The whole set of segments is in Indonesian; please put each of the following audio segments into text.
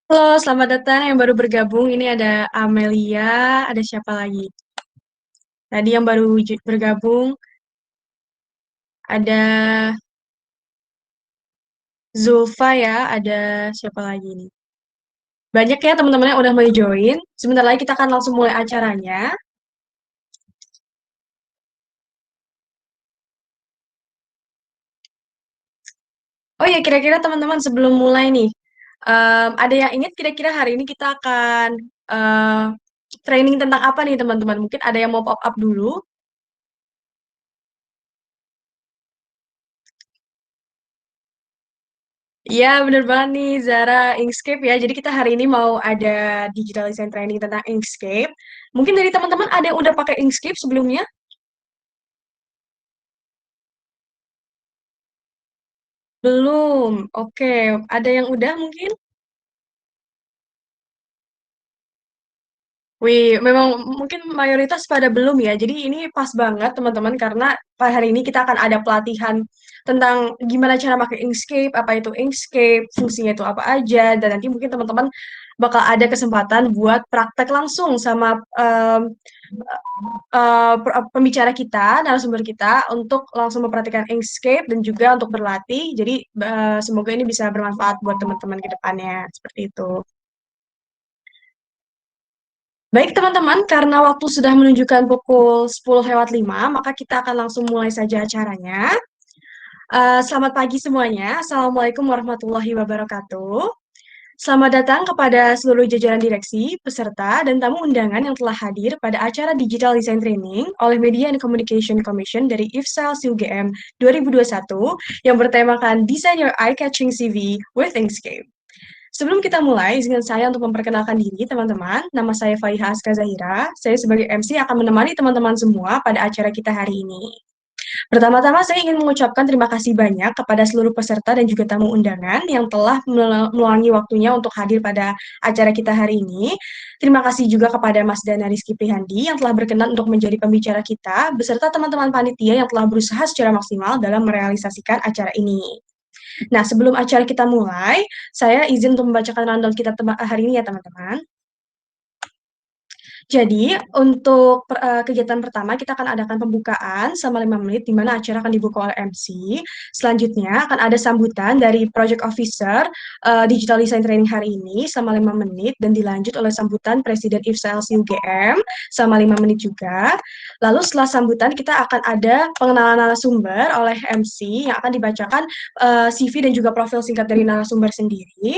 Halo, selamat datang yang baru bergabung. Ini ada Amelia, ada siapa lagi? Tadi yang baru bergabung ada Zulfa ya, ada siapa lagi nih? Banyak ya teman-teman yang udah mau join. Sebentar lagi kita akan langsung mulai acaranya. Oh ya, kira-kira teman-teman sebelum mulai nih, ada yang ingat kira-kira hari ini kita akan training tentang apa nih teman-teman? Mungkin ada yang mau pop up dulu. Iya, bener banget nih, Zara Inkscape ya. Jadi kita hari ini mau ada digital design training tentang Inkscape. Mungkin dari teman-teman ada yang udah pakai Inkscape sebelumnya? Belum. Oke, ada yang udah mungkin? Wih, memang mungkin mayoritas pada belum ya. Jadi ini pas banget teman-teman karena pada hari ini kita akan ada pelatihan tentang gimana cara pakai Inkscape, apa itu Inkscape, fungsinya itu apa aja, dan nanti mungkin teman-teman bakal ada kesempatan buat praktek langsung sama pembicara kita, narasumber kita untuk langsung memperhatikan Inkscape dan juga untuk berlatih. Jadi semoga ini bisa bermanfaat buat teman-teman ke depannya. Seperti itu. Baik teman-teman, karena waktu sudah menunjukkan pukul 10 lewat 5, maka kita akan langsung mulai saja acaranya. Selamat pagi semuanya. Assalamualaikum warahmatullahi wabarakatuh. Selamat datang kepada seluruh jajaran direksi, peserta, dan tamu undangan yang telah hadir pada acara Digital Design Training oleh Media and Communication Commission dari IFSAL UGM 2021 yang bertemakan Design Your Eye-Catching CV with Inkscape. Sebelum kita mulai, izinkan saya untuk memperkenalkan diri, teman-teman. Nama saya Faiha Aska Zahira. Saya sebagai MC akan menemani teman-teman semua pada acara kita hari ini. Pertama-tama, saya ingin mengucapkan terima kasih banyak kepada seluruh peserta dan juga tamu undangan yang telah meluangi waktunya untuk hadir pada acara kita hari ini. Terima kasih juga kepada Mas Dana Rizky Prihandi yang telah berkenan untuk menjadi pembicara kita, beserta teman-teman panitia yang telah berusaha secara maksimal dalam merealisasikan acara ini. Nah, sebelum acara kita mulai, saya izin untuk membacakan rundown kita hari ini ya, teman-teman. Jadi, untuk kegiatan pertama, kita akan adakan pembukaan selama 5 menit, di mana acara akan dibuka oleh MC. Selanjutnya, akan ada sambutan dari Project Officer Digital Design Training hari ini selama 5 menit, dan dilanjut oleh sambutan Presiden IFSALS UGM selama 5 menit juga. Lalu setelah sambutan, kita akan ada pengenalan narasumber oleh MC yang akan dibacakan CV dan juga profil singkat dari narasumber sendiri.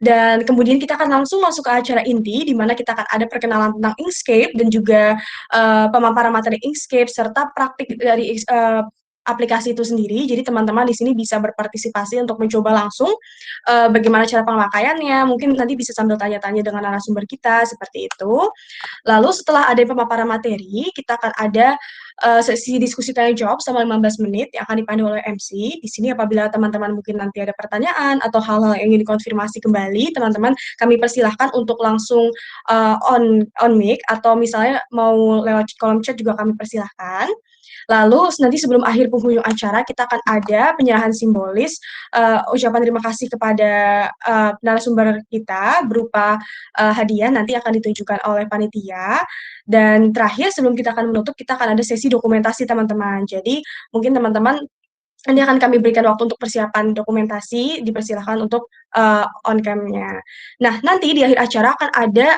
Dan kemudian kita akan langsung masuk ke acara inti, di mana kita akan ada perkenalan tentang Inkscape dan juga pemaparan materi Inkscape serta praktik dari aplikasi itu sendiri. Jadi teman-teman di sini bisa berpartisipasi untuk mencoba langsung bagaimana cara pemakaiannya. Mungkin nanti bisa sambil tanya-tanya dengan narasumber kita seperti itu. Lalu setelah ada pemaparan materi, kita akan ada sesi diskusi tanya jawab selama 15 menit yang akan dipandu oleh MC. Di sini apabila teman-teman mungkin nanti ada pertanyaan atau hal-hal yang ingin dikonfirmasi kembali, teman-teman kami persilahkan untuk langsung on mic atau misalnya mau lewat kolom chat juga kami persilahkan. Lalu nanti sebelum akhir penghujung acara kita akan ada penyerahan simbolis ucapan terima kasih kepada narasumber kita berupa hadiah nanti akan ditunjukkan oleh panitia. Dan terakhir sebelum kita akan menutup kita akan ada sesi dokumentasi teman-teman. Jadi mungkin teman-teman ini akan kami berikan waktu untuk persiapan dokumentasi, dipersilakan untuk on cam-nya. Nah, nanti di akhir acara akan ada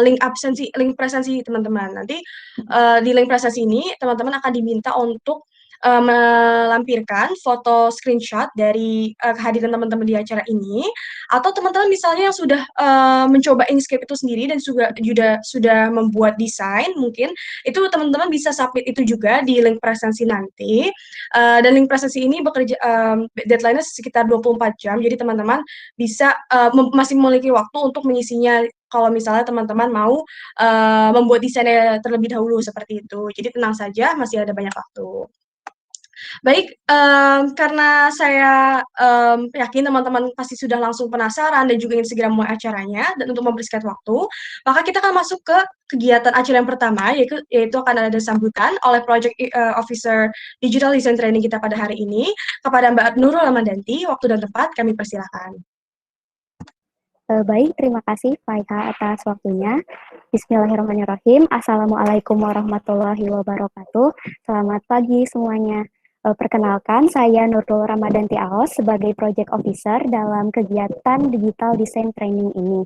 link presensi teman-teman. Nanti di link presensi ini teman-teman akan diminta untuk melampirkan foto screenshot dari kehadiran teman-teman di acara ini, atau teman-teman misalnya yang sudah mencoba Inkscape itu sendiri dan sudah membuat desain, mungkin itu teman-teman bisa submit itu juga di link presensi nanti. Dan link presensi ini bekerja deadline-nya sekitar 24 jam, jadi teman-teman bisa masih memiliki waktu untuk mengisinya kalau misalnya teman-teman mau membuat desainnya terlebih dahulu seperti itu. Jadi tenang saja, masih ada banyak waktu. Baik, karena saya yakin teman-teman pasti sudah langsung penasaran dan juga ingin segera memulai acaranya, dan untuk mempersingkat waktu, maka kita akan masuk ke kegiatan acara yang pertama, yaitu akan ada sambutan oleh Project Officer Digital Design Training kita pada hari ini, kepada Mbak Nurul Ramadhanti. Waktu dan tempat kami persilahkan. Baik, terima kasih Faiha atas waktunya. Bismillahirrahmanirrahim. Assalamualaikum warahmatullahi wabarakatuh. Selamat pagi semuanya. Perkenalkan, saya Nurul Ramadanti Aos sebagai Project Officer dalam kegiatan Digital Design Training ini.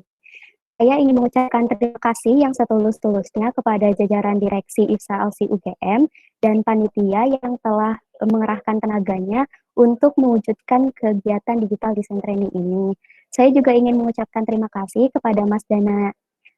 Saya ingin mengucapkan terima kasih yang setulus-tulusnya kepada jajaran Direksi IFSA-LC UGM dan panitia yang telah mengerahkan tenaganya untuk mewujudkan kegiatan digital design training ini. Saya juga ingin mengucapkan terima kasih kepada Mas Dana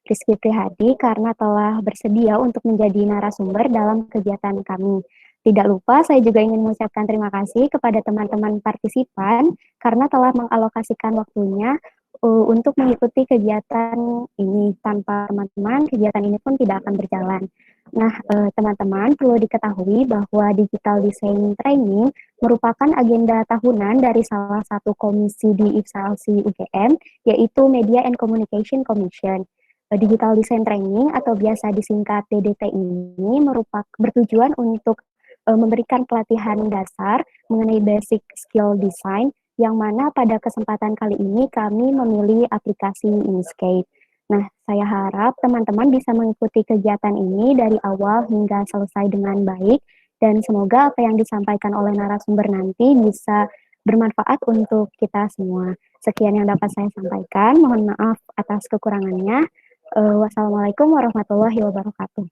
Rizky Prihadi karena telah bersedia untuk menjadi narasumber dalam kegiatan kami. Tidak lupa, saya juga ingin mengucapkan terima kasih kepada teman-teman partisipan karena telah mengalokasikan waktunya untuk mengikuti kegiatan ini. Tanpa teman-teman, kegiatan ini pun tidak akan berjalan. Nah, teman-teman, perlu diketahui bahwa Digital Design Training merupakan agenda tahunan dari salah satu komisi di IFSA-LC UGM, yaitu Media and Communication Commission. Digital Design Training atau biasa disingkat DDT ini merupakan bertujuan untuk memberikan pelatihan dasar mengenai basic skill design yang mana pada kesempatan kali ini kami memilih aplikasi Inkscape. Nah, saya harap teman-teman bisa mengikuti kegiatan ini dari awal hingga selesai dengan baik, dan semoga apa yang disampaikan oleh narasumber nanti bisa bermanfaat untuk kita semua. Sekian yang dapat saya sampaikan. Mohon maaf atas kekurangannya. Wassalamualaikum warahmatullahi wabarakatuh.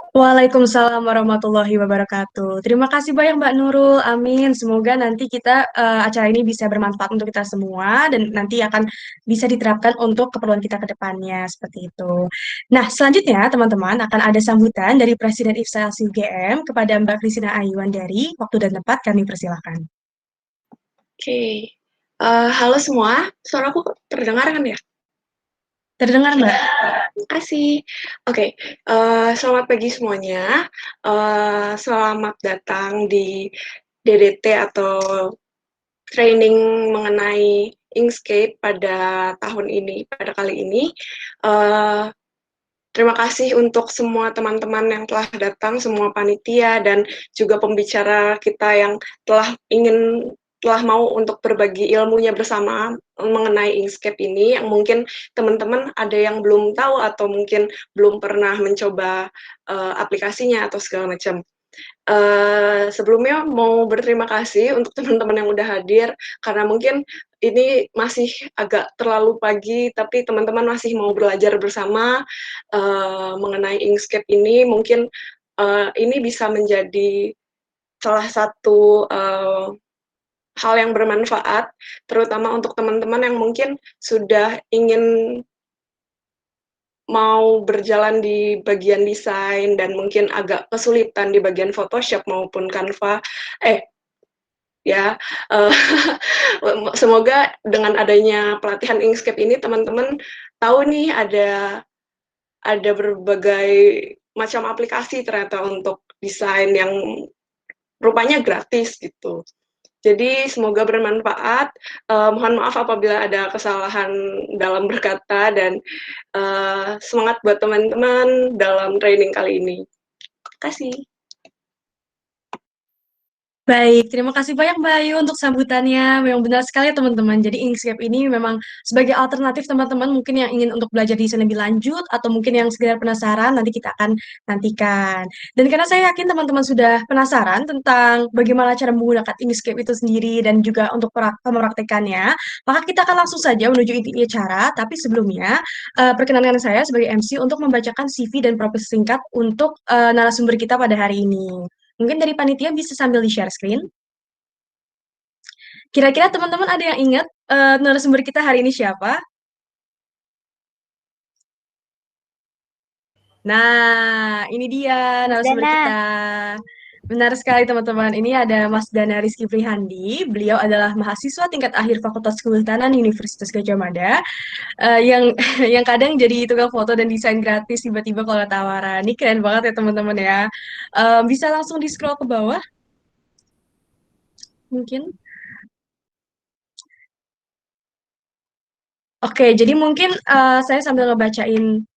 Waalaikumsalam warahmatullahi wabarakatuh. Terima kasih banyak Mbak Nurul. Amin. Semoga nanti kita acara ini bisa bermanfaat untuk kita semua dan nanti akan bisa diterapkan untuk keperluan kita ke depannya seperti itu. Nah, selanjutnya teman-teman akan ada sambutan dari Presiden IFSA UGM kepada Mbak Kristina Ayuandari. Waktu dan tempat kami persilakan. Oke. Halo semua, suaraku terdengar kan ya? Terdengar Mbak? Terima kasih. Oke, selamat pagi semuanya. Selamat datang di DDT atau training mengenai Inkscape pada tahun ini, pada kali ini. Terima kasih untuk semua teman-teman yang telah datang, semua panitia dan juga pembicara kita yang telah mau untuk berbagi ilmunya bersama mengenai Inkscape ini, yang mungkin teman-teman ada yang belum tahu atau mungkin belum pernah mencoba aplikasinya atau segala macam. Sebelumnya mau berterima kasih untuk teman-teman yang udah hadir, karena mungkin ini masih agak terlalu pagi, tapi teman-teman masih mau belajar bersama mengenai Inkscape ini. Mungkin ini bisa menjadi salah satu hal yang bermanfaat, terutama untuk teman-teman yang mungkin sudah ingin mau berjalan di bagian desain dan mungkin agak kesulitan di bagian Photoshop maupun Canva. Semoga dengan adanya pelatihan Inkscape ini teman-teman tahu nih ada berbagai macam aplikasi ternyata untuk desain yang rupanya gratis gitu. Jadi semoga bermanfaat. Mohon maaf apabila ada kesalahan dalam berkata, dan semangat buat teman-teman dalam training kali ini. Terima kasih. Baik, terima kasih banyak Mbak Ayu untuk sambutannya. Memang benar sekali ya teman-teman. Jadi Inkscape ini memang sebagai alternatif teman-teman mungkin yang ingin untuk belajar desain lebih lanjut atau mungkin yang sekedar penasaran nanti kita akan nantikan. Dan karena saya yakin teman-teman sudah penasaran tentang bagaimana cara menggunakan Inkscape itu sendiri dan juga untuk mempraktekannya, maka kita akan langsung saja menuju inti acara. Tapi sebelumnya, perkenankan saya sebagai MC untuk membacakan CV dan profil singkat untuk narasumber kita pada hari ini. Mungkin dari panitia bisa sambil di-share screen. Kira-kira teman-teman ada yang ingat narasumber kita hari ini siapa? Nah, ini dia Mas narasumber kita. Dana, Benar sekali teman-teman. Ini ada Mas Dana Rizky Prihandi. Beliau adalah mahasiswa tingkat akhir Fakultas Kehutanan Universitas Gadjah Mada yang yang kadang jadi tukang foto dan desain gratis tiba-tiba kalau ada tawaran. Ini keren banget ya teman-teman ya. Bisa langsung di-scroll ke bawah mungkin. Oke, jadi mungkin saya sambil ngebacain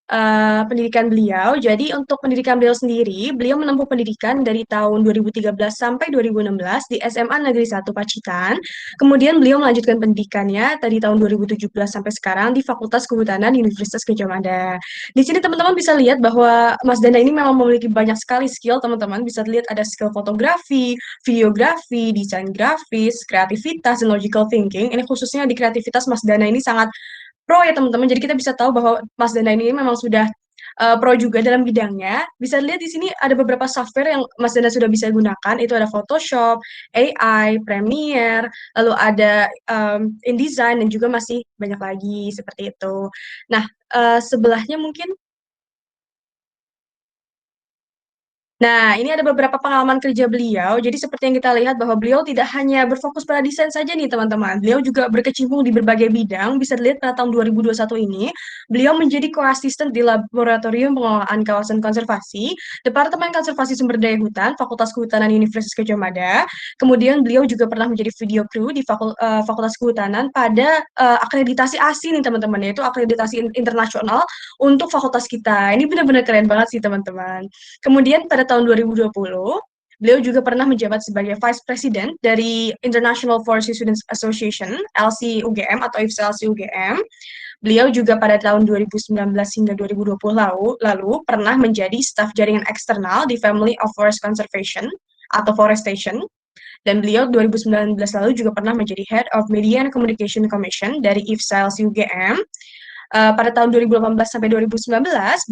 pendidikan beliau. Jadi untuk pendidikan beliau sendiri, beliau menempuh pendidikan dari tahun 2013 sampai 2016 di SMA Negeri 1 Pacitan. Kemudian beliau melanjutkan pendidikannya tadi tahun 2017 sampai sekarang di Fakultas Kehutanan Universitas Gadjah Mada. Di sini teman-teman bisa lihat bahwa Mas Dana ini memang memiliki banyak sekali skill, teman-teman. Bisa lihat ada skill fotografi, videografi, desain grafis, kreativitas, dan logical thinking. Ini khususnya di kreativitas Mas Dana ini sangat pro ya teman-teman. Jadi kita bisa tahu bahwa Mas Dana ini memang sudah pro juga dalam bidangnya. Bisa lihat di sini ada beberapa software yang Mas Dana sudah bisa gunakan. Itu ada Photoshop, AI, Premiere, lalu ada InDesign, dan juga masih banyak lagi seperti itu. Nah, sebelahnya mungkin. Nah, ini ada beberapa pengalaman kerja beliau. Jadi seperti yang kita lihat bahwa beliau tidak hanya berfokus pada desain saja nih, teman-teman. Beliau juga berkecimpung di berbagai bidang. Bisa dilihat pada tahun 2021 ini, beliau menjadi co-assistant di Laboratorium Pengelolaan Kawasan Konservasi, Departemen Konservasi Sumber Daya Hutan, Fakultas Kehutanan Universitas Gadjah Mada. Kemudian beliau juga pernah menjadi video crew di Fakultas Kehutanan pada akreditasi ASI nih, teman-teman, yaitu akreditasi internasional untuk fakultas kita. Ini benar-benar keren banget sih, teman-teman. Kemudian pada tahun 2020, beliau juga pernah menjabat sebagai Vice President dari International Forestry Students Association, LC-UGM atau IFSA-LC-UGM. Beliau juga pada tahun 2019 hingga 2020 lalu pernah menjadi staf jaringan eksternal di Family of Forest Conservation atau Forestation. Dan beliau 2019 lalu juga pernah menjadi Head of Media and Communication Commission dari IFSA-LC-UGM. Pada tahun 2018 sampai 2019,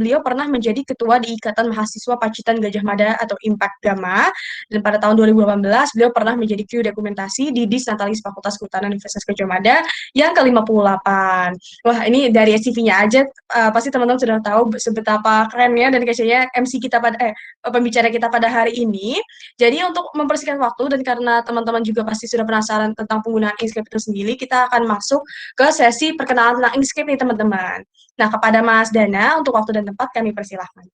beliau pernah menjadi ketua di Ikatan Mahasiswa Pacitan Gadjah Mada atau Impact Gama. Dan pada tahun 2018, beliau pernah menjadi kru dokumentasi di Disnatalis Fakultas Kehutanan Universitas Gadjah Mada yang ke-58. Wah, ini dari CV-nya aja, pasti teman-teman sudah tahu betapa kerennya dan kayaknya MC kita pembicara kita pada hari ini. Jadi untuk mempersingkat waktu dan karena teman-teman juga pasti sudah penasaran tentang penggunaan Inkscape itu sendiri, kita akan masuk ke sesi perkenalan tentang Inkscape nih, teman-teman. Nah, kepada Mas Dana, untuk waktu dan tempat kami persilahkan.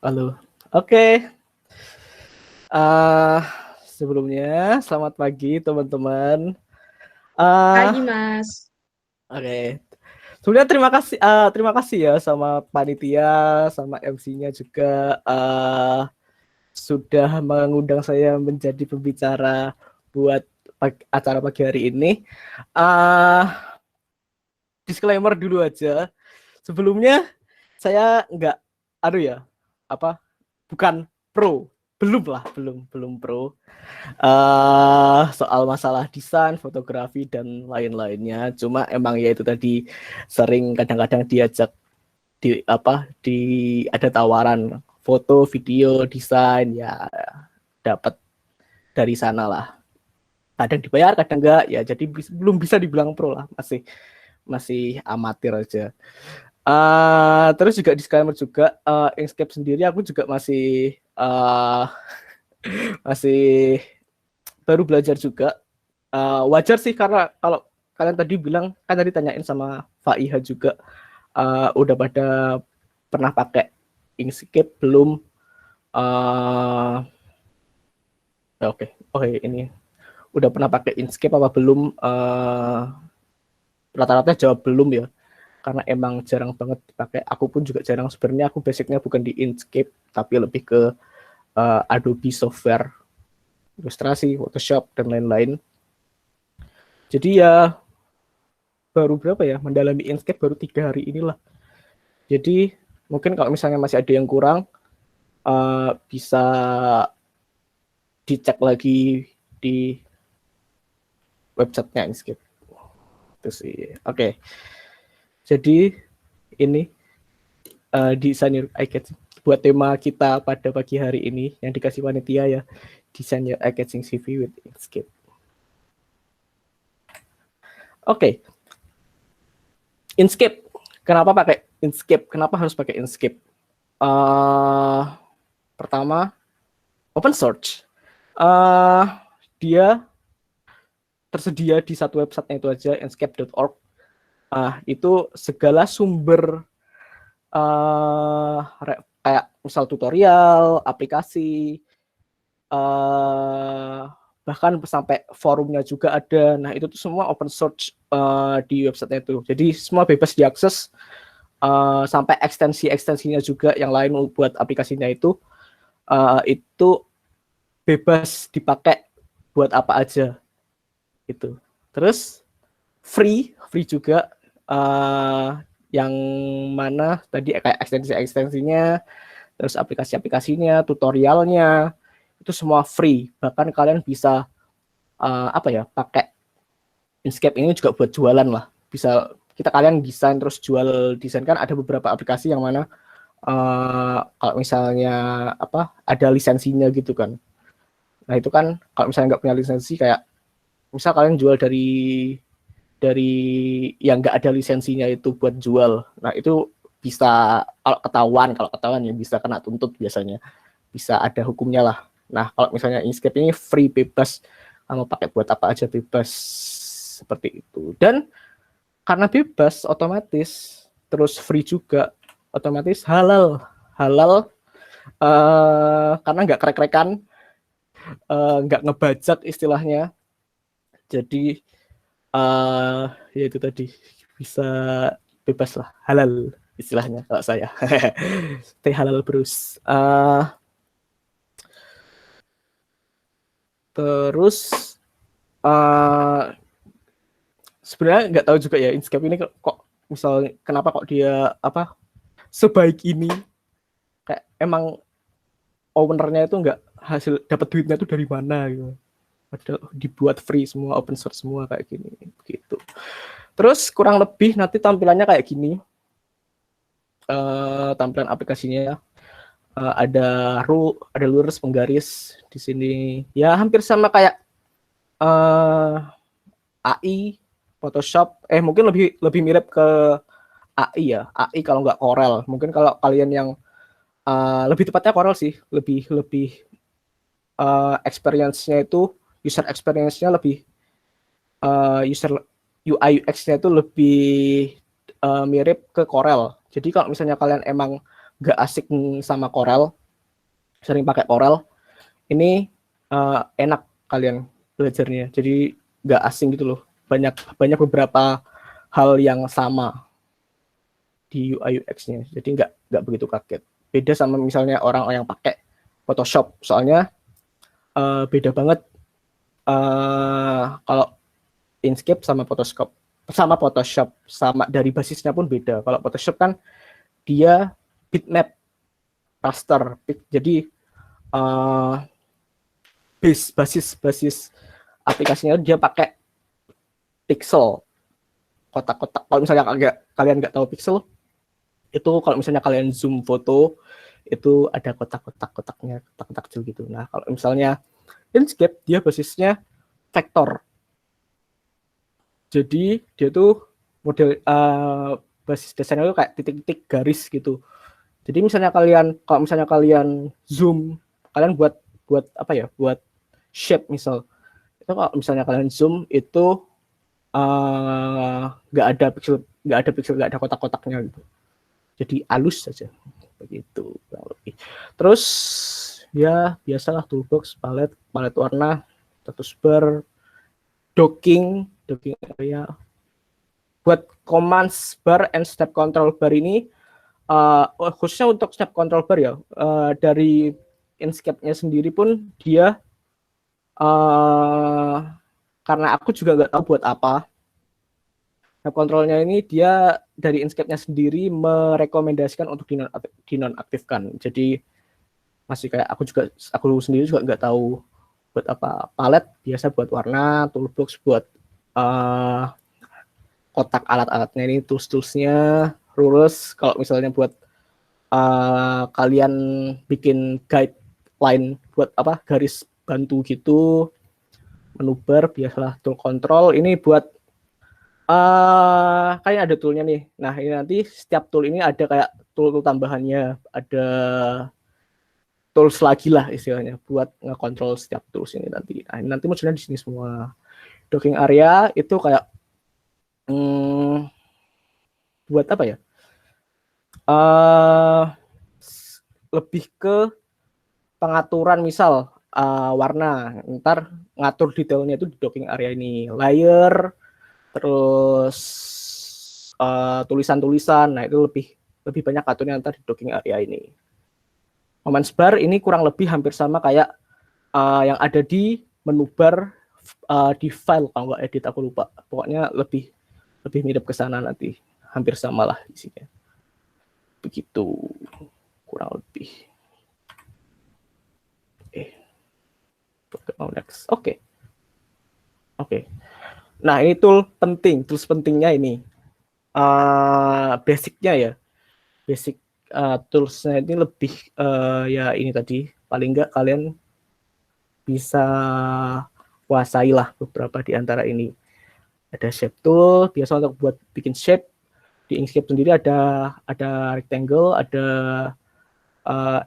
Halo. Oke. Sebelumnya, selamat pagi teman-teman. Pagi, Mas. Oke. Sebenarnya terima kasih ya sama panitia, sama MC-nya juga sudah mengundang saya menjadi pembicara buat acara pagi hari ini. Disclaimer dulu aja. Sebelumnya saya bukan pro, belum pro soal masalah desain, fotografi dan lain-lainnya. Cuma emang ya itu tadi sering kadang-kadang diajak ada tawaran foto, video, desain, ya dapat dari sana lah. Kadang dibayar, kadang enggak, ya jadi belum bisa dibilang pro lah, masih amatir aja. Terus juga disclaimer juga, Inkscape sendiri aku juga masih baru belajar juga. Wajar sih karena kalau kalian tadi bilang, kan tadi tanyain sama Faiha juga, udah pada pernah pakai Inkscape belum? Oke, ini udah pernah pakai Inkscape apa belum? Rata-rata jawab belum ya, karena emang jarang banget dipakai. Aku pun juga jarang, sebenarnya aku basicnya bukan di Inkscape, tapi lebih ke Adobe software, ilustrasi, Photoshop, dan lain-lain. Jadi ya baru mendalami Inkscape baru 3 hari inilah. Jadi mungkin kalau misalnya masih ada yang kurang, bisa dicek lagi di websitenya Inkscape. Itu sih. Oke. Jadi ini desain your eye-catching buat tema kita pada pagi hari ini yang dikasih panitia ya, desain your eye-catching CV with Inkscape. Oke. Inkscape. Kenapa pakai Inkscape? Kenapa harus pakai Inkscape? Pertama, open source. Dia tersedia di satu website itu aja, inkscape.org. Itu segala sumber kayak misal tutorial, aplikasi, bahkan sampai forumnya juga ada. Nah itu tuh semua open source di website itu. Jadi semua bebas diakses, sampai ekstensinya juga yang lain buat aplikasinya itu bebas dipakai buat apa aja gitu. Terus free juga, yang mana tadi kayak ekstensinya, terus aplikasinya, tutorialnya itu semua free. Bahkan kalian bisa pakai Inkscape ini juga buat jualan lah. Kalian desain terus jual desain. Kan ada beberapa aplikasi yang mana kalau misalnya ada lisensinya gitu kan. Nah itu kan kalau misalnya nggak punya lisensi, kayak misal kalian jual dari yang nggak ada lisensinya itu buat jual. Nah itu bisa, kalau ketahuan ya bisa kena tuntut biasanya. Bisa ada hukumnya lah. Nah kalau misalnya Inkscape ini free, bebas, kamu pakai buat apa aja bebas, seperti itu. Dan karena bebas, otomatis terus free juga, otomatis halal, karena nggak krek-krekan, nggak ngebajak istilahnya. Jadi ya itu tadi, bisa bebas lah, halal istilahnya kalau saya. Stay halal Bruce. Terus sebenarnya nggak tahu juga ya Inkscape ini kok misalnya kenapa kok dia sebaik ini. Kayak emang ownernya itu nggak hasil dapat duitnya itu dari mana gitu. Padahal dibuat free semua, open source semua kayak gini gitu. Terus kurang lebih nanti tampilannya kayak gini. Tampilan aplikasinya ada lurus, penggaris di sini. Ya hampir sama kayak AI, Photoshop. Mungkin lebih mirip ke AI ya. AI kalau nggak Corel. Mungkin kalau kalian yang lebih tepatnya Corel sih, lebih experience-nya itu, user experience-nya lebih, user UI UX-nya itu lebih mirip ke Corel. Jadi kalau misalnya kalian emang nggak asik sama Corel, sering pakai Corel, ini enak kalian belajarnya. Jadi nggak asing gitu loh. Banyak beberapa hal yang sama di UI UX-nya. Jadi nggak begitu kaget. Beda sama misalnya orang yang pakai Photoshop. Soalnya beda banget kalau Inkscape sama Photoshop. Sama dari basisnya pun beda. Kalau Photoshop kan dia bitmap, raster. Jadi basis aplikasinya dia pakai pixel, kotak-kotak. Kalau misalnya kalian nggak tahu pixel, itu kalau misalnya kalian zoom foto, itu ada kotak-kotaknya, kotak-kotak kecil gitu. Nah, kalau misalnya Inkscape, dia basisnya vektor. Jadi dia tuh model basis desainnya itu kayak titik-titik garis gitu. Jadi kalau misalnya kalian zoom, kalian buat buat shape misal. Itu kalau misalnya kalian zoom itu nggak ada pixel, nggak ada kotak-kotaknya gitu. Jadi halus saja begitu. Terus ya biasalah toolbox, palet warna, status bar, docking area. Buat commands bar and step control bar ini khususnya untuk step control bar ya, dari Inkscape-nya sendiri pun dia karena aku juga nggak tahu buat apa. Step controlnya ini dia dari Inkscape-nya sendiri merekomendasikan untuk dinonaktifkan. Jadi masih kayak aku sendiri juga nggak tahu buat apa. Palet biasa buat warna, toolbox buat kotak alat-alatnya ini, tools-toolsnya, rules kalau misalnya buat kalian bikin guideline buat garis bantu gitu. Menu bar biasalah, tool control ini buat kalian ada toolnya nih. Nah ini nanti setiap tool ini ada kayak tool tambahannya, ada tools lagi lah istilahnya buat ngekontrol setiap tools ini nanti. Nah, ini nanti munculnya di sini semua. Docking area itu kayak buat apa ya? Lebih ke pengaturan, misal warna. Ntar ngatur detailnya itu di docking area ini. Layer, terus tulisan-tulisan. Nah, itu lebih banyak aturnya ntar di docking area ini. Moments bar ini kurang lebih hampir sama kayak yang ada di menu bar di file, kalau nggak edit aku lupa. Pokoknya lebih mirip ke sana nanti. Hampir sama lah isinya. Begitu kurang lebih. Next. Oke. Nah, ini tools pentingnya ini. Basicnya ya. Basic toolsnya ini lebih ya ini tadi. Paling nggak kalian bisa kuasai lah beberapa di antara ini. Ada shape tool, biasa untuk buat bikin shape. Di Inkscape sendiri ada rectangle, ada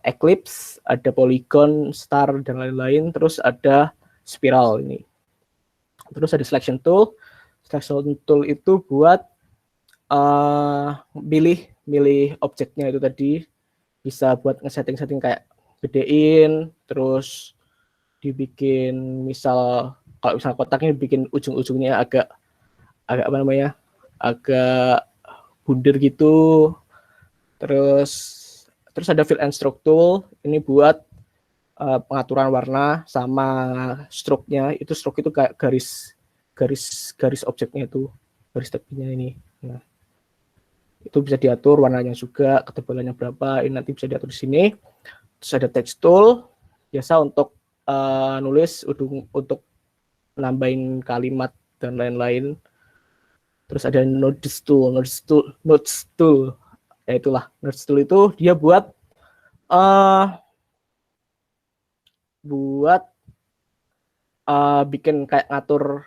eclipse, ada polygon, star, dan lain-lain. Terus ada spiral ini. Terus ada selection tool. Selection tool itu buat milih objeknya itu tadi. Bisa buat nge-setting kayak gedein, terus dibikin kalau misal kotaknya dibikin ujung-ujungnya agak apa namanya, agak bundar gitu. Terus ada fill and stroke tool, ini buat pengaturan warna sama stroke-nya. Itu stroke itu kayak garis objeknya itu, garis tepinya ini. Nah, itu bisa diatur warnanya juga, ketebalannya berapa, ini nanti bisa diatur di sini. Terus ada text tool, biasa untuk nulis, untuk nambahin kalimat dan lain-lain. Terus ada notes tool. Ya itulah, notes tool itu dia buat bikin kayak ngatur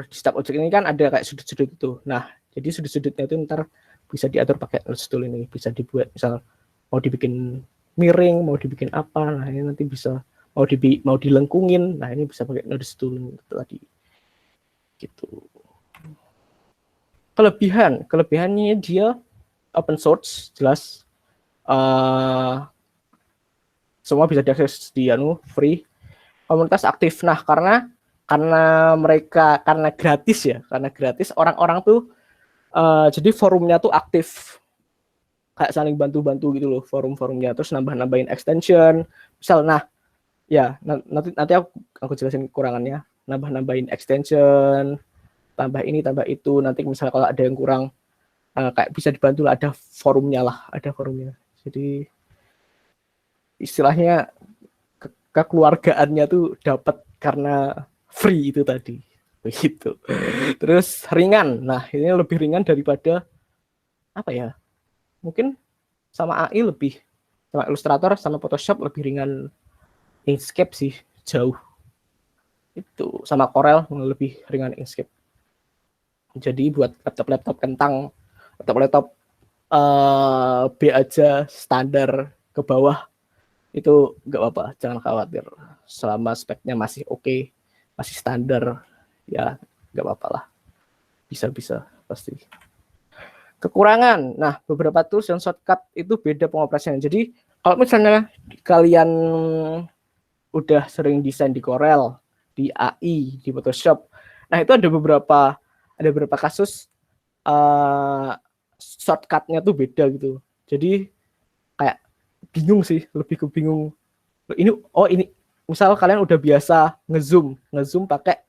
di setiap objek ini kan ada kayak sudut-sudut itu. Nah, jadi sudut-sudutnya itu ntar bisa diatur pakai notes tool ini. Bisa dibuat misal mau dibikin miring, mau dibikin apa, nah ini nanti bisa mau dilengkungin, nah ini bisa pakai notes tool tadi. Gitu. Kelebihannya dia open source, jelas. Semua bisa diakses di free. Komunitas aktif. Nah, karena gratis orang-orang tuh jadi forumnya tuh aktif. Kayak saling bantu-bantu gitu loh forumnya, terus nambahin extension. Misal nanti aku jelasin kekurangannya. Nambahin extension, tambah ini, tambah itu. Nanti misalnya kalau ada yang kurang kayak bisa dibantu lah, ada forumnya. Jadi istilahnya kekeluargaannya tuh dapat karena free itu tadi. Begitu. Terus ringan. Nah, ini lebih ringan daripada apa ya? Mungkin sama AI sama Illustrator sama Photoshop lebih ringan Inkscape sih, jauh. Itu sama Corel lebih ringan Inkscape. Jadi buat laptop kentang, laptop B aja standar ke bawah itu nggak apa-apa, jangan khawatir. Selama speknya masih oke, masih standar, ya nggak apa-apa lah. Bisa pasti. Kekurangan, nah beberapa tools dan shortcut itu beda pengoperasiannya. Jadi kalau misalnya kalian udah sering desain di Corel, di AI, di Photoshop, nah itu ada beberapa kasus shortcutnya tuh beda gitu. Jadi kayak bingung sih, lebih ke bingung. Ini misal kalian udah biasa ngezoom pakai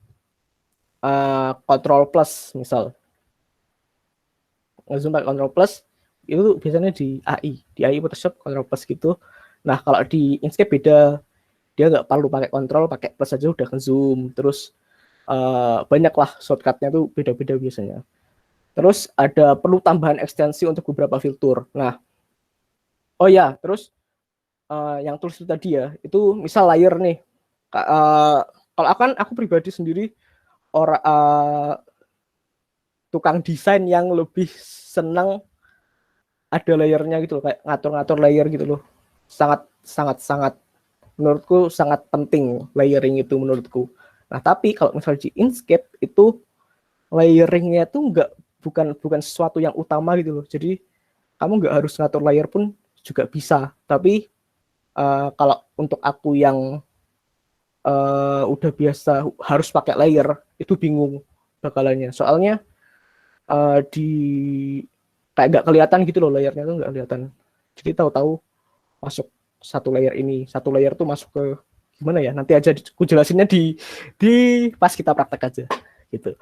Ctrl plus misal. Ngezoom pakai Ctrl plus itu biasanya di AI Photoshop Ctrl plus gitu. Nah, kalau di Inkscape beda. Dia nggak perlu pakai Ctrl, pakai plus aja udah ngezoom. Terus banyak lah shortcutnya tuh beda-beda biasanya. Terus ada perlu tambahan ekstensi untuk beberapa fitur. Nah, terus yang tools itu tadi ya, itu misal layer nih. Kalau aku pribadi sendiri tukang desain yang lebih senang ada layernya gitu loh, kayak ngatur-ngatur layer gitu loh. Sangat menurutku sangat penting layering itu menurutku. Nah, tapi kalau misalnya di Inkscape itu layeringnya tuh bukan sesuatu yang utama gitu loh. Jadi kamu nggak harus ngatur layer pun juga bisa. Tapi kalau untuk aku yang udah biasa harus pakai layer, itu bingung bakalannya. Soalnya di kayak nggak kelihatan gitu loh, layernya tuh nggak kelihatan. Jadi tahu-tahu masuk satu layer ini, satu layer tuh masuk ke gimana ya? Nanti aja aku jelasinnya di pas kita praktek aja gitu.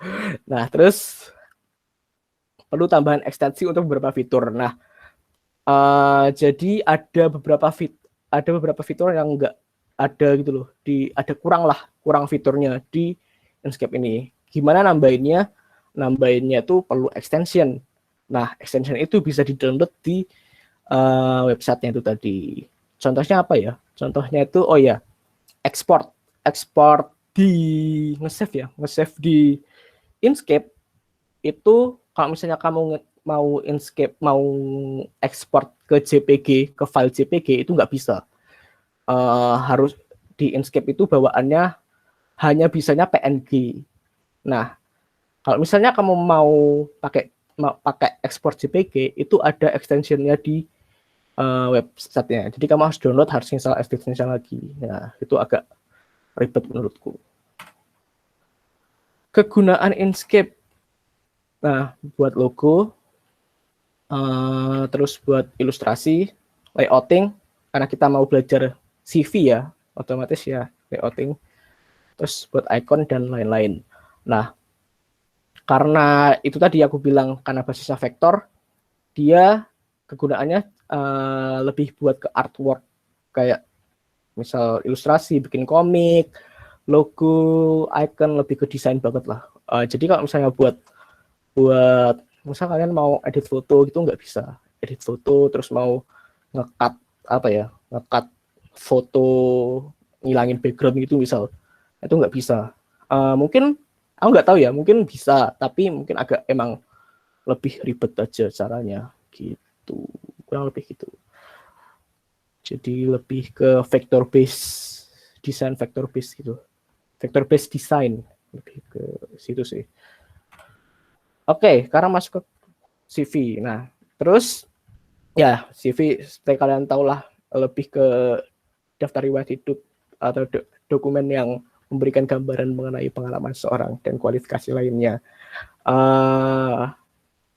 Nah, terus perlu tambahan ekstensi untuk beberapa fitur. Nah, jadi ada beberapa fitur yang nggak ada gitu loh, ada kurang fiturnya di Inkscape ini. Gimana nambahinnya? Nambahinnya itu perlu extension. Nah, extension itu bisa di-download di websitenya itu tadi. Contohnya apa ya? Contohnya itu ekspor di nge-save di Inkscape itu. Kalau misalnya kamu mau Inkscape mau ekspor ke JPG, ke file JPG itu nggak bisa. Harus di Inkscape itu bawaannya hanya bisanya PNG. Nah, kalau misalnya kamu mau pakai ekspor JPG, itu ada extensionnya di websitenya. Jadi kamu harus download, harus install extension lagi. Nah, itu agak ribet menurutku. Kegunaan Inkscape, nah buat logo, terus buat ilustrasi, layouting, karena kita mau belajar CV ya, otomatis ya layouting, terus buat icon dan lain-lain. Nah, karena itu tadi aku bilang, karena basisnya vektor, dia kegunaannya lebih buat ke artwork, kayak misal ilustrasi, bikin komik, logo, icon, lebih ke desain banget lah. Jadi kalau misalnya buat misal kalian mau edit foto gitu nggak bisa. Edit foto terus mau ngecut foto, ngilangin background gitu misal, itu nggak bisa. Mungkin aku nggak tahu ya, mungkin bisa, tapi mungkin agak emang lebih ribet aja caranya gitu, kurang lebih gitu. Jadi lebih ke vector base design, vector base gitu, vector base design, lebih ke situ sih. Oke, sekarang masuk ke CV. Nah, terus ya CV seperti kalian tahu lah, lebih ke daftar riwayat hidup atau dokumen yang memberikan gambaran mengenai pengalaman seorang dan kualifikasi lainnya.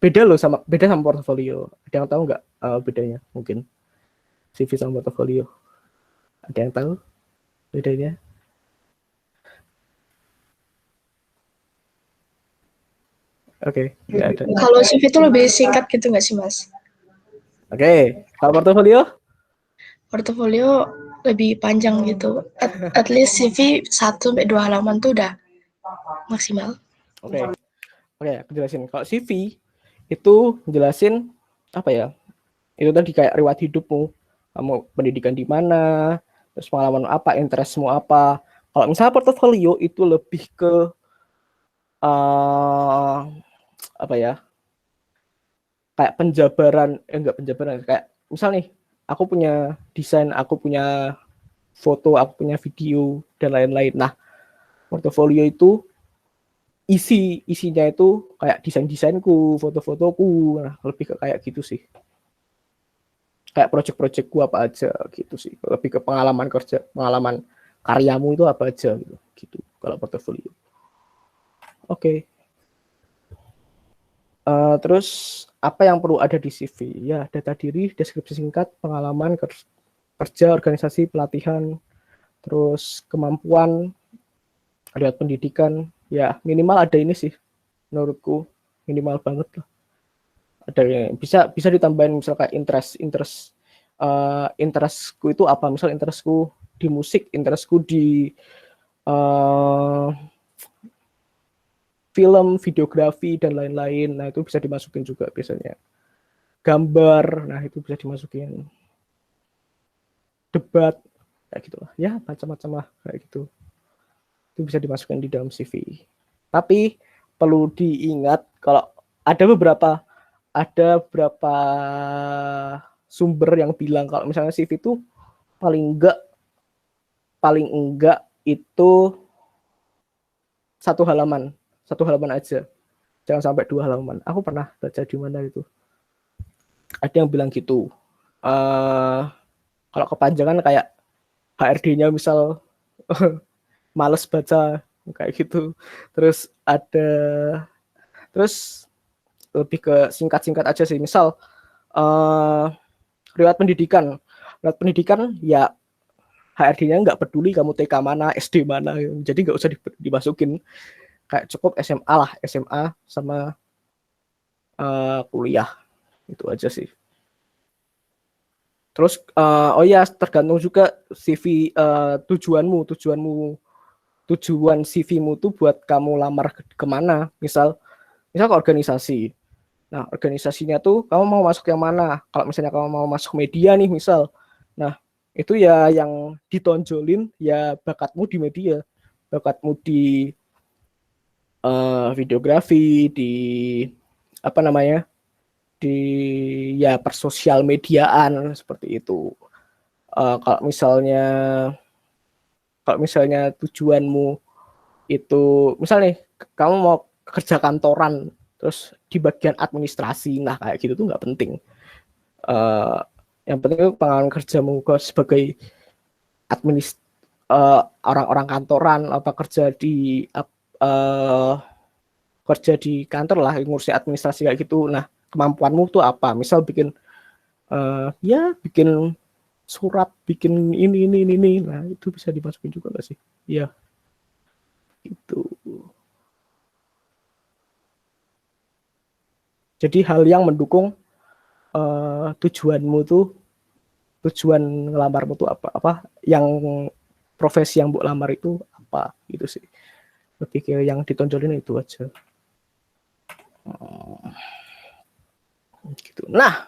Beda sama portofolio. Ada yang tahu nggak bedanya? Mungkin CV sama portofolio. Ada yang tahu bedanya? Oke, nggak ada. Kalau CV itu lebih singkat gitu nggak sih, Mas? Oke, kalau portofolio? Portofolio lebih panjang gitu. At least CV 1-2 halaman tuh udah maksimal. Oke, aku jelasin. Kalau CV itu jelasin apa ya? Itu tadi kayak riwayat hidupmu. Kamu pendidikan di mana, terus pengalaman apa, interestmu apa. Kalau misalnya portofolio itu lebih ke apa ya? Kayak enggak penjabaran, kayak misal nih, aku punya desain, aku punya foto, aku punya video dan lain-lain. Nah, portofolio itu isinya itu kayak desainku, foto-fotoku. Nah, lebih ke kayak gitu sih. Kayak project-projectku apa aja gitu sih. Lebih ke pengalaman kerja, pengalaman karyamu itu apa aja gitu. Kalau portofolio. Oke. Terus apa yang perlu ada di CV? Ya, data diri, deskripsi singkat, pengalaman kerja, organisasi, pelatihan, terus kemampuan, riwayat pendidikan. Ya, minimal ada ini sih. Menurutku minimal banget lah. Ada yang bisa ditambahin misal kayak interestku itu apa? Misal interestku di musik, interestku di film, videografi dan lain-lain. Nah, itu bisa dimasukin juga biasanya. Gambar, nah itu bisa dimasukin. Debat, kayak gitu lah. Ya, macam-macam lah kayak gitu. Itu bisa dimasukkan di dalam CV. Tapi perlu diingat kalau ada beberapa sumber yang bilang kalau misalnya CV itu paling enggak itu satu halaman aja, jangan sampai 2 halaman. Aku pernah baca di mana itu, ada yang bilang gitu. Kalau kepanjangan kayak HRD-nya misal males baca kayak gitu. Terus terus lebih ke singkat-singkat aja sih. Misal riwayat pendidikan. Riwayat pendidikan ya HRD-nya nggak peduli kamu TK mana, SD mana, jadi nggak usah dimasukin. Kayak cukup SMA lah, SMA sama kuliah, itu aja sih. Terus oh ya, tergantung juga CV, tujuan CV-mu tuh buat kamu lamar kemana. Misal ke organisasi. Nah, organisasinya tuh kamu mau masuk yang mana? Kalau misalnya kamu mau masuk media nih misal. Nah, itu ya yang ditonjolin ya bakatmu di media. Bakatmu di videografi, di apa namanya? Di ya persosial mediaan seperti itu. Kalau misalnya tujuanmu itu misalnya kamu mau kerja kantoran terus di bagian administrasi, nah kayak gitu tuh nggak penting. Yang penting itu pengalaman kerjamu sebagai orang-orang kantoran, apa kerja di kantor lah, ngurusi administrasi kayak gitu. Nah kemampuanmu tuh apa? Misal bikin bikin surat, bikin ini. Nah itu bisa dimasukin juga nggak sih? Iya. Itu. Jadi hal yang mendukung tujuan ngelamarmu tuh apa yang profesi yang Mbok lamar itu apa gitu sih. Lebih ke yang ditonjolin itu aja. Gitu. Nah,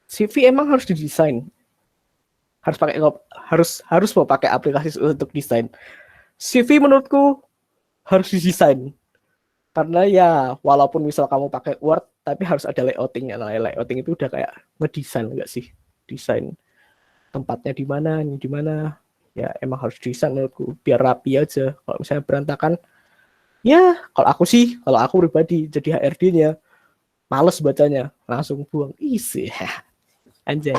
CV emang harus didesain. Harus mau pakai aplikasi untuk desain. CV menurutku harus didesain. Karena ya walaupun misal kamu pakai Word tapi harus ada layoutingnya. Nah, layouting itu udah kayak ngedesain enggak sih? Desain tempatnya di mana ya emang harus desain menurutku biar rapi aja. Kalau misalnya berantakan ya kalau aku pribadi jadi HRD-nya males bacanya, langsung buang isi. Anjay.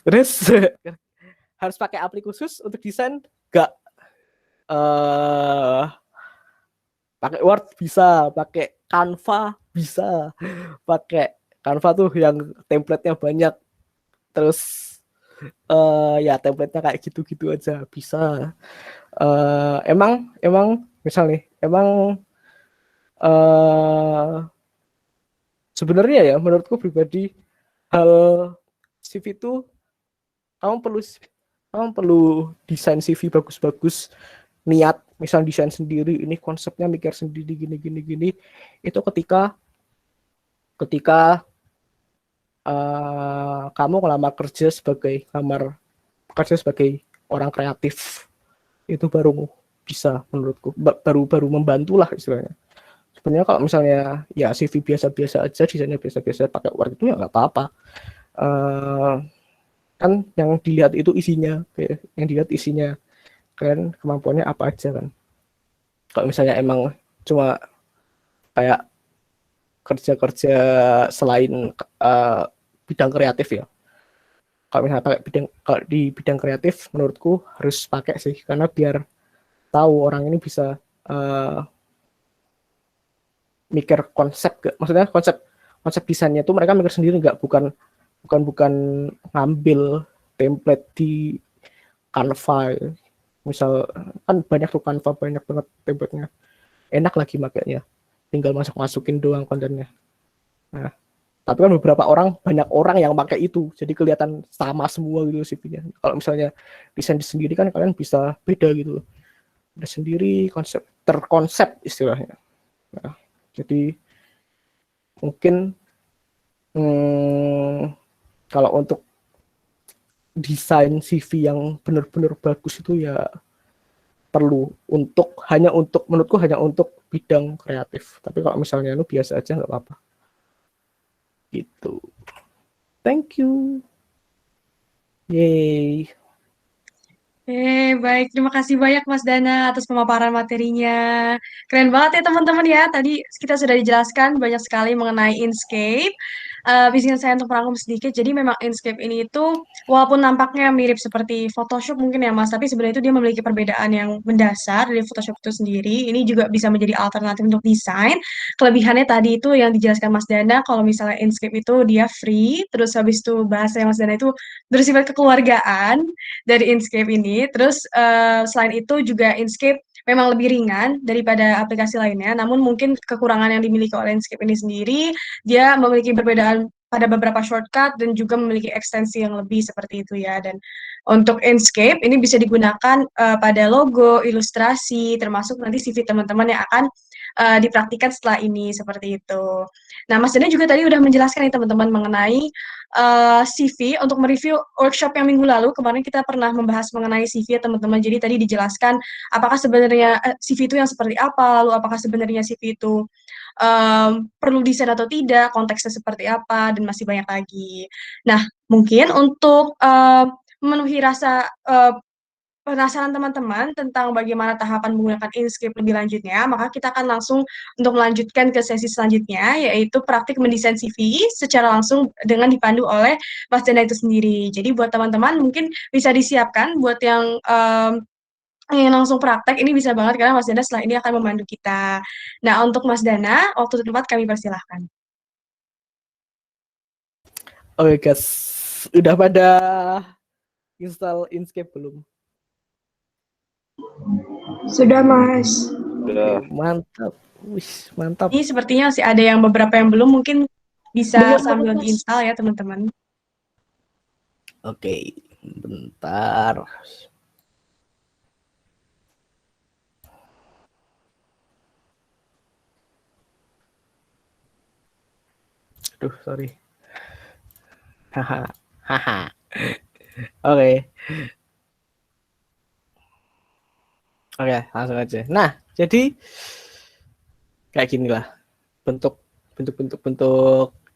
Terus harus pakai aplikasi khusus untuk desain enggak? Pakai Word bisa, pakai Canva bisa, pakai Canva tuh yang template-nya banyak, terus ya template-nya kayak gitu-gitu aja bisa. Emang misal nih, sebenarnya ya menurutku pribadi hal CV itu kamu perlu desain CV bagus-bagus, niat misal desain sendiri, ini konsepnya mikir sendiri gini itu ketika kamu ngelamar kerja sebagai orang kreatif, itu baru bisa menurutku, baru membantu lah istilahnya. Sebenarnya kalau misalnya ya CV biasa-biasa aja, desainnya biasa-biasa pakai Word itu ya nggak apa-apa. Kan yang dilihat itu isinya, kan kemampuannya apa aja kan. Kalau misalnya emang cuma kayak kerja selain bidang kreatif ya, kalau misalnya kalau di bidang kreatif menurutku harus pakai sih, karena biar tahu orang ini bisa mikir konsep, maksudnya konsep desainnya itu mereka mikir sendiri nggak, bukan ngambil template di Canva. Misal kan banyak tuh Canva, banyak banget template-nya, enak lagi makanya, tinggal masukin doang kontennya. Nah tapi kan banyak orang yang pakai itu, jadi kelihatan sama semua gitu CV-nya. Kalau misalnya desain sendiri kan kalian bisa beda gitu, ada sendiri terkonsep istilahnya. Nah, jadi mungkin kalau untuk desain CV yang benar-benar bagus itu ya menurutku hanya untuk bidang kreatif. Tapi kalau misalnya lu biasa aja nggak apa-apa. Gitu. Thank you. Yay. Baik, terima kasih banyak Mas Dana atas pemaparan materinya. Keren banget ya teman-teman ya. Tadi kita sudah dijelaskan banyak sekali mengenai Inkscape. Bimbingan saya untuk merangkum sedikit. Jadi memang Inkscape ini itu walaupun nampaknya mirip seperti Photoshop mungkin ya Mas, tapi sebenarnya itu dia memiliki perbedaan yang mendasar dari Photoshop itu sendiri. Ini juga bisa menjadi alternatif untuk desain. Kelebihannya tadi itu yang dijelaskan Mas Dana, kalau misalnya Inkscape itu dia free, terus habis itu bahasa yang Mas Dana itu bersifat kekeluargaan dari Inkscape ini. Terus selain itu juga Inkscape memang lebih ringan daripada aplikasi lainnya, namun mungkin kekurangan yang dimiliki oleh Inkscape ini sendiri, dia memiliki perbedaan pada beberapa shortcut dan juga memiliki ekstensi yang lebih seperti itu ya. Dan untuk Inkscape ini bisa digunakan pada logo, ilustrasi, termasuk nanti CV teman-teman yang akan dipraktikkan setelah ini seperti itu. Nah, Mas Dana juga tadi udah menjelaskan nih teman-teman mengenai CV untuk mereview workshop yang minggu lalu. Kemarin kita pernah membahas mengenai CV ya teman-teman. Jadi tadi dijelaskan apakah sebenarnya CV itu yang seperti apa, lalu apakah sebenarnya CV itu perlu desain atau tidak, konteksnya seperti apa, dan masih banyak lagi. Nah, mungkin untuk memenuhi rasa penasaran teman-teman tentang bagaimana tahapan menggunakan Inkscape lebih lanjutnya, maka kita akan langsung untuk melanjutkan ke sesi selanjutnya, yaitu praktik mendesain CV secara langsung dengan dipandu oleh Mas Dana itu sendiri. Jadi buat teman-teman mungkin bisa disiapkan buat yang ingin langsung praktek, ini bisa banget karena Mas Dana setelah ini akan memandu kita. Nah, untuk Mas Dana, waktu dan tempat kami persilahkan. Oke guys, udah pada install Inkscape belum? Sudah, Mas. Mantap. Wih, mantap. Ini sepertinya masih ada yang beberapa yang belum, mungkin bisa Belum, sambil Mas. diinstal ya teman-teman. Oke, bentar. Aduh, sorry. Haha, haha. Oke. Oke, langsung aja. Nah, jadi kayak gini lah bentuk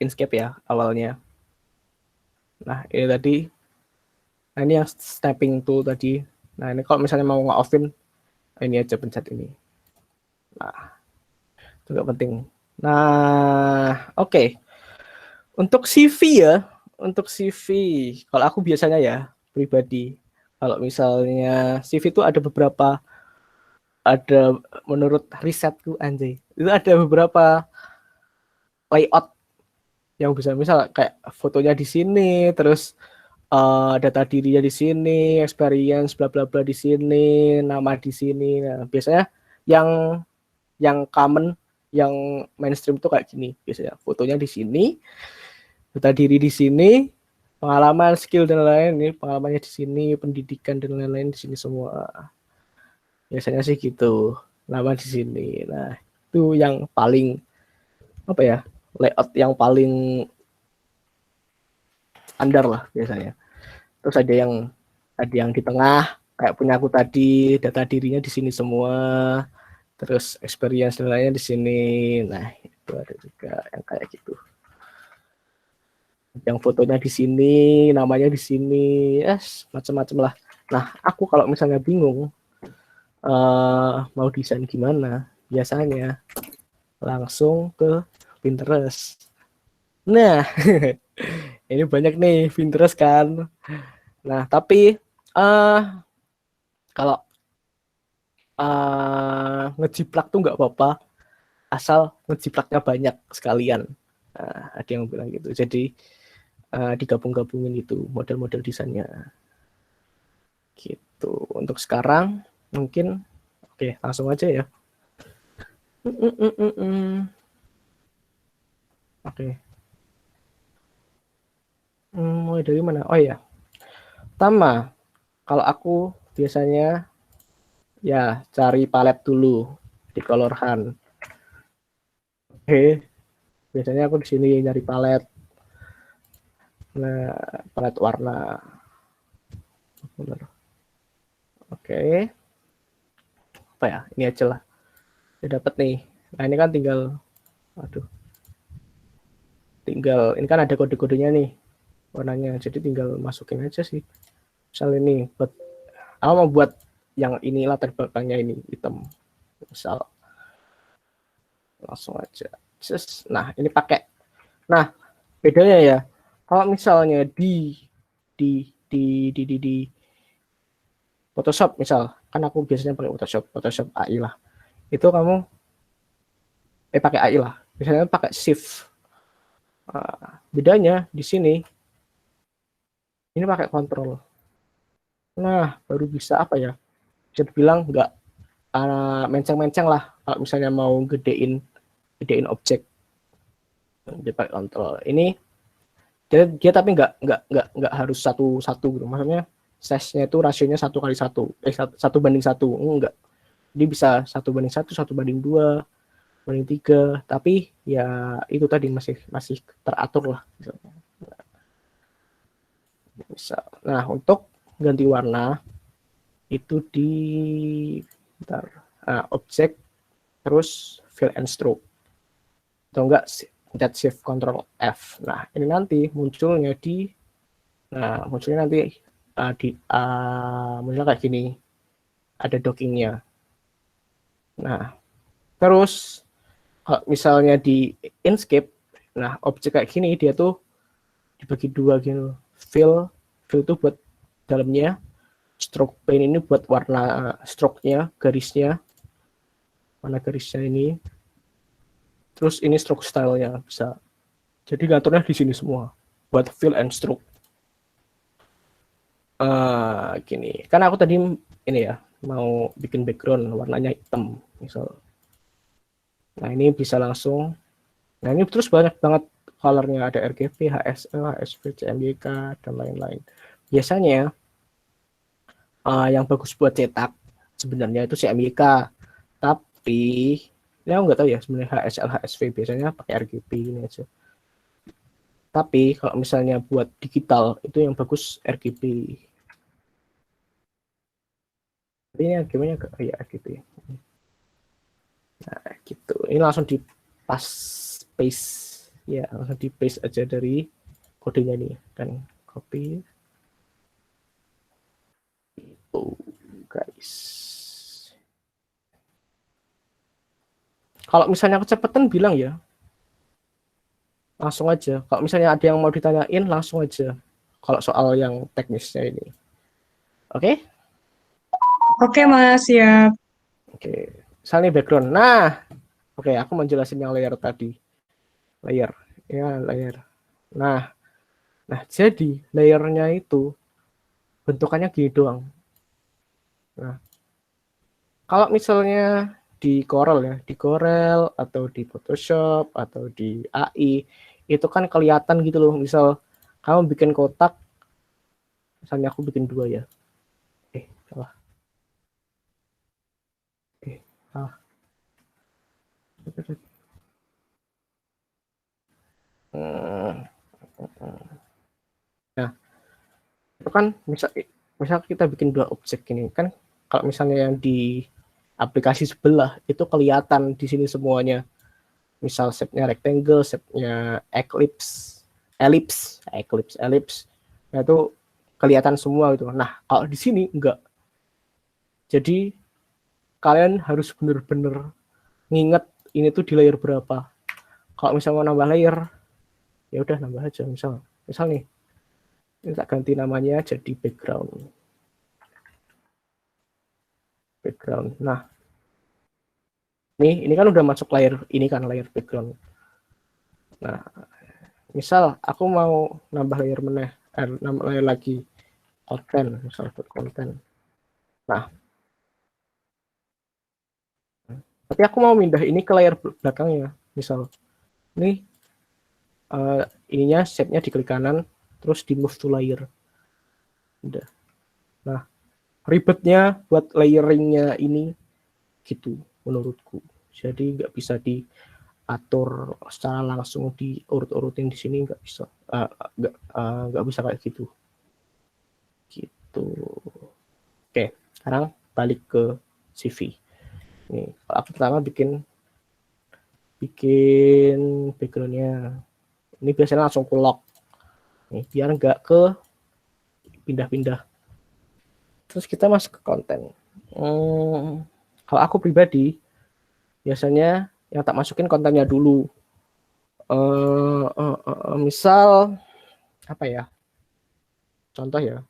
Inkscape ya awalnya. Nah, ini tadi. Nah, ini yang snapping tool tadi. Nah, ini kalau misalnya mau nge-offin, ini aja pencet ini. Nah, itu nggak penting. Nah, oke. Untuk CV ya, untuk CV, kalau aku biasanya ya pribadi, kalau misalnya CV itu ada menurut risetku anjay, itu ada beberapa layout yang bisa misal kayak fotonya di sini, terus data dirinya di sini, experience bla bla bla di sini, nama di sini. Nah, biasanya yang common, yang mainstream tuh kayak gini biasanya. Fotonya di sini, data diri di sini, pengalaman, skill dan lain-lain, ini pengalamannya di sini, pendidikan dan lain-lain di sini semua. Biasanya sih gitu. Nama di sini. Nah, itu yang paling apa ya? Layout yang paling standar lah biasanya. Terus ada yang di tengah kayak punya aku tadi, data dirinya di sini semua. Terus experience dan lainnya di sini. Nah, itu ada juga yang kayak gitu. Yang fotonya di sini, namanya di sini, yes, macam-macam lah. Nah, aku kalau misalnya bingung mau desain gimana, biasanya langsung ke Pinterest. Nah, ini banyak nih Pinterest kan. Nah, tapi kalau ngejiplak tuh nggak apa-apa, asal ngejiplaknya banyak sekalian. Nah, ada yang bilang gitu. Jadi digabung-gabungin itu model-model desainnya. Gitu. Untuk sekarang mungkin oke, langsung aja ya. Oke. Mulai dari mana? Oh ya. Pertama, kalau aku biasanya ya cari palet dulu di Color Hunt. Oke. Biasanya aku di sini nyari palet. Nah, palet warna. Benar. Oke. Apa ya? Ini aja lah. Udah dapat nih. Nah, ini kan tinggal ini kan ada kode-kodenya nih warnanya. Jadi tinggal masukin aja sih. Misal ini buat aku mau buat yang ini latar belakangnya ini hitam. Misal langsung aja. Nah, ini pakai. Nah, bedanya ya. Kalau misalnya di Photoshop misal, kan aku biasanya pakai Photoshop AI lah. Itu kamu pakai AI lah. Biasanya pakai shift. Bedanya di sini ini pakai kontrol. Nah, baru bisa apa ya? Bisa dibilang nggak menceng-menceng lah kalau misalnya mau gedein objek. Dia pakai kontrol. Ini dia tapi nggak harus satu gitu. Maksudnya size-nya itu rasionya 1:1, 1:1, enggak. Dia bisa 1:1, 1:2, 1:3, tapi ya itu tadi masih teratur lah. Bisa. Nah, untuk ganti warna itu di objek terus fill and stroke. Atau enggak pencet shift control F. Nah, ini nanti munculnya munculnya kayak gini. Ada dockingnya. Nah, terus kalau misalnya di Inkscape, nah objek kayak gini dia tuh dibagi dua gitu. Fill tuh buat dalamnya, stroke pane ini buat warna stroke-nya, garisnya. Warna garisnya ini. Terus ini stroke style-nya bisa. Jadi ngaturnya di sini semua buat fill and stroke. Gini, kan aku tadi ini ya mau bikin background warnanya hitam misal. Nah ini bisa langsung. Nah ini terus banyak banget colornya, ada RGB, HSL, HSV, CMYK dan lain-lain. Biasanya yang bagus buat cetak sebenarnya itu CMYK, tapi ya aku nggak tahu ya sebenarnya HSL, HSV biasanya pakai RGB ini aja. Tapi kalau misalnya buat digital itu yang bagus RGB. Ini RGB-nya ya RGB. Nah gitu. Ini langsung di paste ya, langsung di paste aja dari kodenya nih kan, copy. Guys. Kalau misalnya kecepatan bilang ya. Langsung aja. Kalau misalnya ada yang mau ditanyain langsung aja. Kalau soal yang teknisnya ini. Oke? Oke, Mas, siap. Oke. Misalnya background. Nah, oke, aku menjelasin yang layer tadi. Layer. Ya, layer. Nah, jadi layernya itu bentukannya gini doang. Nah, kalau misalnya di Corel ya, di Corel atau di Photoshop atau di AI, itu kan kelihatan gitu loh. Misal kamu bikin kotak, misalnya aku bikin 2 ya. Salah. Salah. Nah, itu kan misal kita bikin 2 objek ini kan, kalau misalnya yang di aplikasi sebelah itu kelihatan di sini semuanya. Misal shape-nya rectangle, shape-nya ellipse. Nah, itu kelihatan semua gitu. Nah, kalau di sini enggak. Jadi kalian harus benar-benar nginget ini tuh di layer berapa. Kalau misalnya mau nambah layer, ya udah nambah aja. Misal nih, ini tak ganti namanya jadi background. Nah, ini kan udah masuk layer ini kan, layer background. Nah, misal aku mau nambah layer nambah layer lagi konten, misal buat konten. Nah, tapi aku mau pindah ini ke layer belakangnya. Misal ini ininya shape-nya di klik kanan, terus di move to layer. Udah. Nah, ribetnya buat layering-nya ini gitu menurutku. Jadi nggak bisa diatur secara langsung, diurut-urutin di sini nggak bisa. Nggak bisa kayak gitu. Gitu. Oke, sekarang balik ke CV. Nih, aku pertama bikin background-nya. Ini biasanya langsung ku lock. Nih, biar nggak ke pindah-pindah. Terus kita masuk ke konten. Kalau aku pribadi, biasanya yang tak masukin kontennya dulu. Misal apa ya? Contoh ya,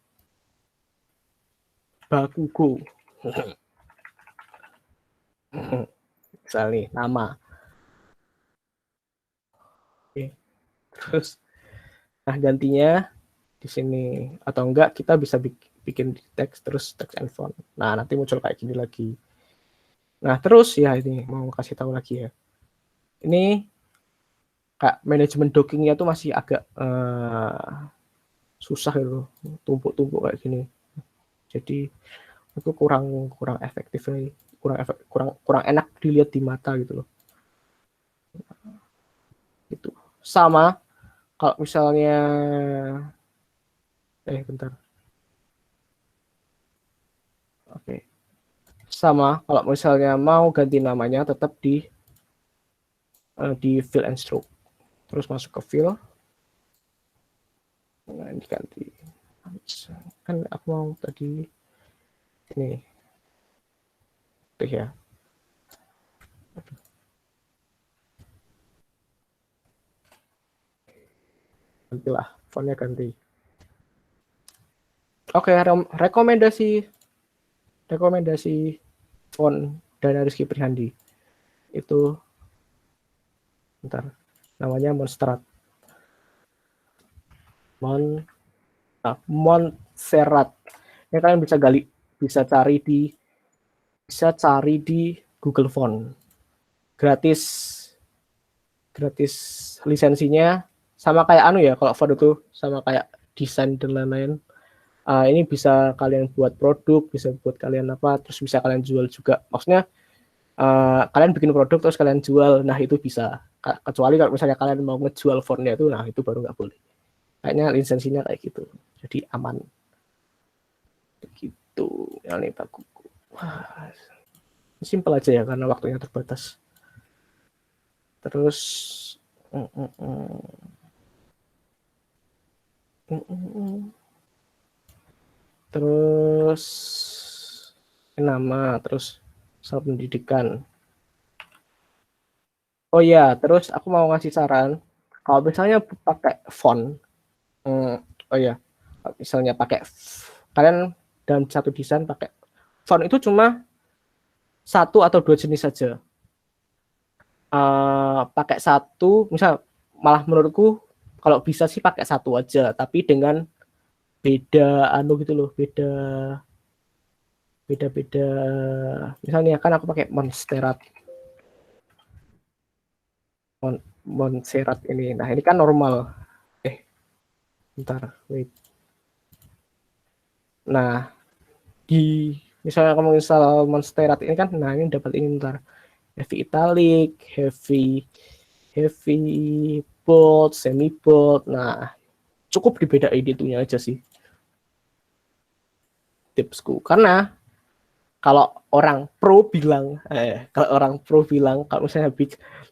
Bakugo. Misal nih nama. Oke. Terus, nah gantinya di sini atau enggak kita bisa bikin di teks terus text and font. Nah nanti muncul kayak gini lagi. Nah terus ya ini mau kasih tahu lagi ya. Ini kayak manajemen dockingnya tuh masih agak susah gitu, tumpuk-tumpuk kayak gini. Jadi itu kurang efektif nih, kurang enak dilihat di mata gitu loh. Gitu. Sama kalau misalnya bentar. Oke. Sama kalau misalnya mau ganti namanya tetap di fill and stroke. Terus masuk ke fill. Nah, ini ganti. Kan aku mau tadi ini. Tuh ya. Gantilah, fontnya ganti. Oke, rekomendasi font Dana Rizky Prihandi itu bentar, namanya Montserrat. Montserrat. Ini kalian bisa cari di Google Font. Gratis lisensinya sama kayak kalau font itu sama kayak desain dan lain-lain. Ini bisa kalian buat produk, bisa buat kalian apa, terus bisa kalian jual juga. Maksudnya kalian bikin produk terus kalian jual, nah itu bisa. Kecuali kalau misalnya kalian mau ngejual fontnya itu, nah itu baru nggak boleh. Kayaknya lisensinya kayak gitu, jadi aman. Begitu, ini bagus. Wah, simpel aja ya karena waktunya terbatas. Terus, terus nama, terus soal pendidikan. Oh ya, terus aku mau ngasih saran, kalau misalnya pakai font, oh ya, misalnya kalian dalam satu desain pakai font itu cuma 1 atau 2 jenis saja. Pakai 1, misal malah menurutku kalau bisa sih pakai 1 aja, tapi dengan beda gitu loh, beda misalnya kan aku pakai Montserrat ini. Nah, ini kan normal. Bentar, wait. Nah, misalnya kamu install Montserrat ini kan, nah ini dapat ini bentar. Heavy italic, heavy bold, semi bold. Nah, cukup dibedain itunya aja sih. Tipsku. Karena kalau orang pro bilang kalau misalnya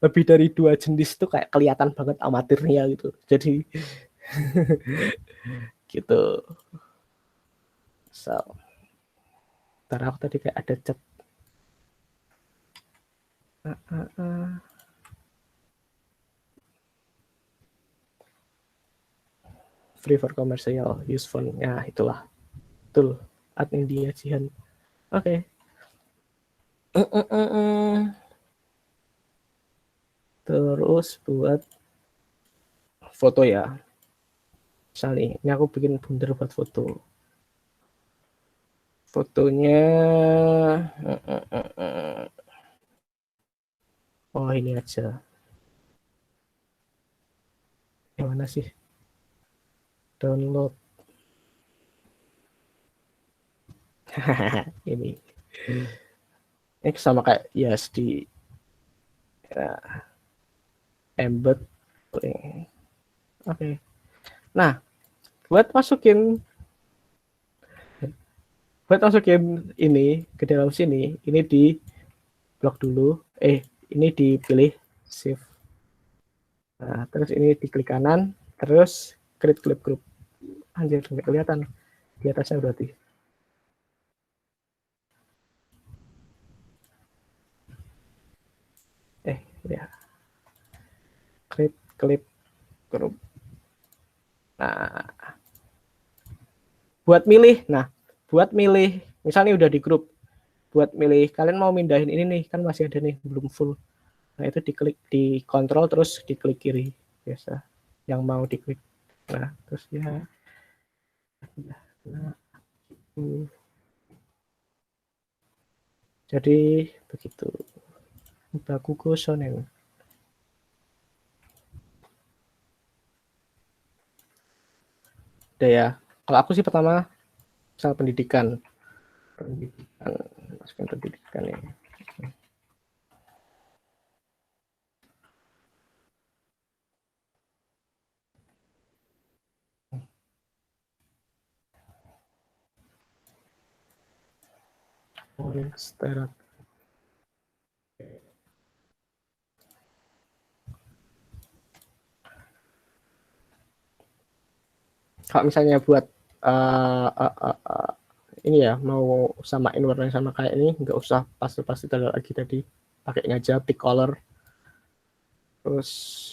lebih dari 2 jenis itu kayak kelihatan banget amatirnya gitu. Jadi gitu. So, ntar aku tadi kayak ada chat. Free for commercial use phone. Ya, itulah. Betul. Ad India Jihan. Oke. Terus buat foto ya. Misalnya, ini aku bikin bundle buat foto. Fotonya oh ini aja. Yang mana sih? Download. Ini sama kayak di embed. Oke. Nah, buat masukin ini ke dalam sini, ini di blok dulu. Ini dipilih save. Nah, terus ini diklik kanan, terus create clip group. Anjir, nggak kelihatan di atasnya berarti. Ya. Create clip group. Nah, buat milih misalnya udah di grup, buat milih kalian mau mindahin ini nih, kan masih ada nih belum full. Nah, itu diklik, di kontrol terus diklik kiri biasa yang mau diklik. Nah, terus ya. Nah, jadi begitu. Bakugo shonen. Udah ya. Kalau aku sih pertama misal pendidikan masukin pendidikan ya. Start. Kalau misalnya buat ini ya mau samain warnanya sama kayak ini, nggak usah pasti lagi tadi, pakai aja pick color terus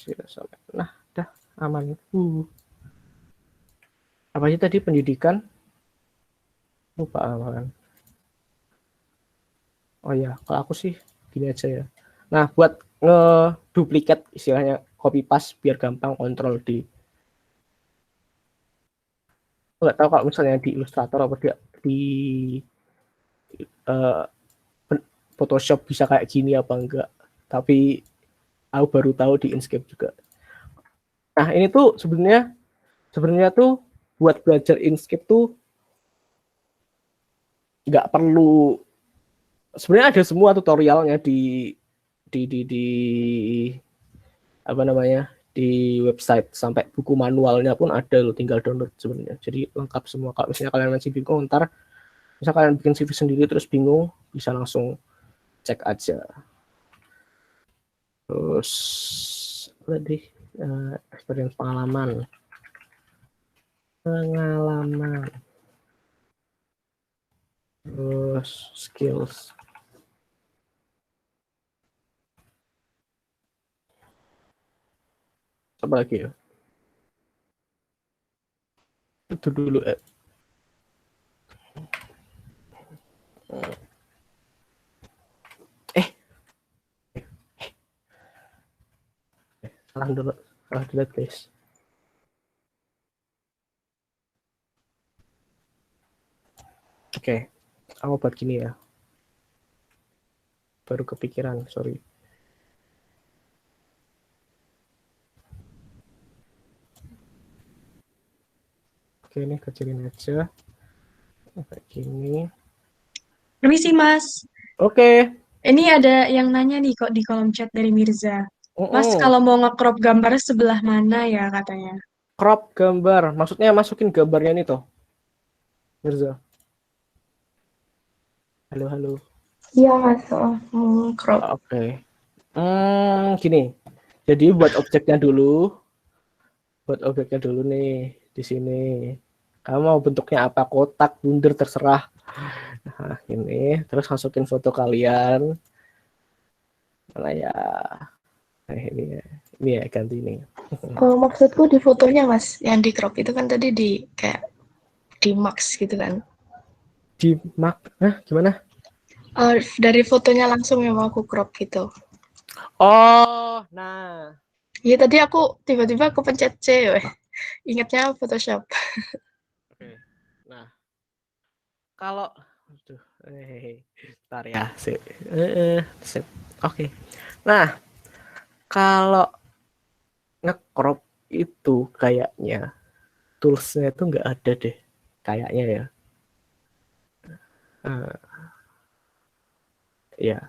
ya sama. Nah udah aman. Apa sih tadi pendidikan, lupa aman. Oh ya, kalau aku sih gini aja ya. Nah buat ngeduplikat istilahnya copy paste biar gampang kontrol di, nggak tahu kalau misalnya di Illustrator apa di Photoshop bisa kayak gini apa enggak, tapi aku baru tahu di Inkscape juga. Nah ini tuh sebenarnya tuh buat belajar Inkscape tuh nggak perlu, sebenarnya ada semua tutorialnya di apa namanya di website, sampai buku manualnya pun ada loh, tinggal download sebenarnya. Jadi lengkap semua. Kalau misalnya kalian masih bingung, ntar misalnya kalian bikin CV sendiri terus bingung, bisa langsung cek aja. Terus tadi experience pengalaman terus skills. Apa lagi ya? Itu dulu salah dulu guys. Oke, aku buat gini ya. Baru kepikiran, sorry. Oke, ini kecilin aja. Kayak gini. Permisi, Mas. Oke. Ini ada yang nanya nih kok di kolom chat dari Mirza. Mas, kalau mau nge-crop gambar sebelah mana ya katanya? Crop gambar, maksudnya masukin gambarnya nih toh, Mirza. Halo. Iya Mas, crop. Oke. Gini. Jadi buat objeknya dulu nih di sini. Kamu mau bentuknya apa? Kotak, bundar, terserah. Nah, ini terus masukin foto kalian. Mana ya? Nah, ini ya ganti ini. Maksudku di fotonya Mas, yang di crop itu kan tadi di kayak di max gitu kan. Di mak? Hah, gimana? Dari fotonya langsung yang mau aku crop gitu. Oh, nah. Iya tadi aku tiba-tiba aku pencet C, ingatnya Photoshop. Oke. Nah, kalau bentar ya, sip. Oke. Nah, kalau nge-crop itu kayaknya toolsnya itu nggak ada deh, kayaknya ya. Ya.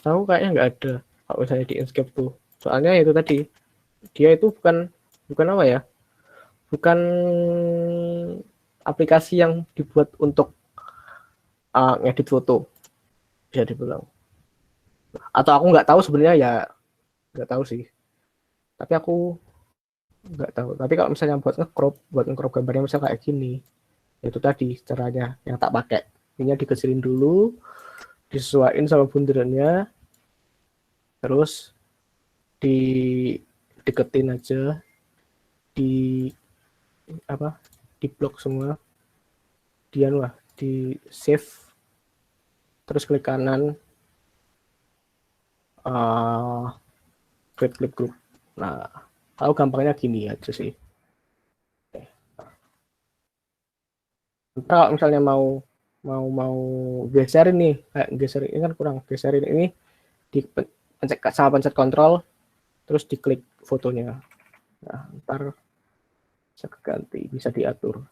Tahu kayaknya nggak ada kalau misalnya di Inkscape tuh. Soalnya itu tadi dia itu bukan apa ya? Bukan aplikasi yang dibuat untuk ngedit foto, bisa dibilang. Atau aku nggak tahu sebenarnya ya, nggak tahu sih. Tapi aku nggak tahu. Tapi kalau misalnya buat nge-crop gambarnya misalnya kayak gini, itu tadi caranya yang tak pakai. Ini dikecilin dulu, disesuaikan sama bunderannya, terus deketin aja, di blok semua, di save, terus klik kanan, klik grup. Nah, kalau gampangnya gini aja sih. Kalau misalnya mau geserin nih, kayak geserin ini kan kurang, geserin ini pencet kontrol, terus diklik fotonya. Nah, ntar bisa ganti, bisa diatur.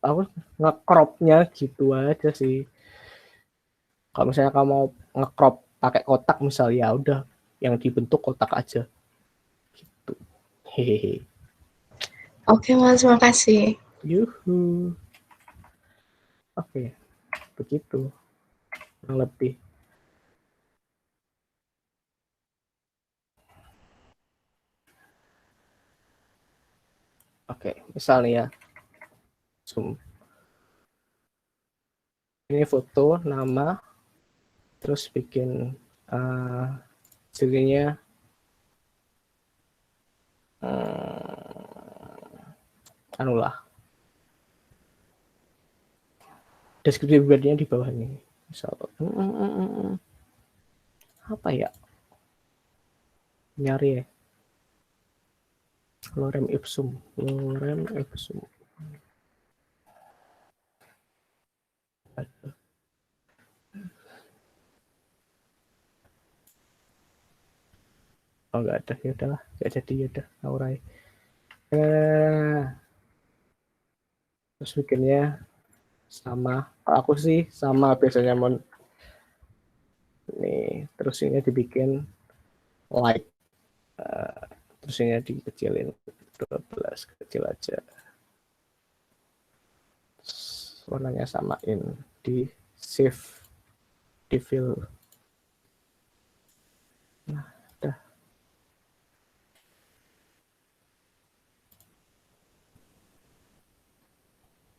Aku nge-cropnya gitu aja sih. Kalau misalnya kamu mau nge-crop pakai kotak misal, ya udah yang dibentuk kotak aja gitu. Hehehe. Oke Mas, makasih. Yuhu. Oke, begitu kurang lebih. Oke, misalnya ya, zoom. Ini foto, nama, terus bikin cirinya anulah. Deskripsi pribadinya di bawah ini. Misal, apa ya? Nyari ya. Lorem ipsum. Oh nggak ada, ya udahlah, nggak jadi, ya udah aurai. Terus bikinnya sama, aku sih sama biasanya nih, terus ini dibikin like, terus ini dikecilin 12, kecil aja, terus warnanya samain, di save, di fill. Nah, udah.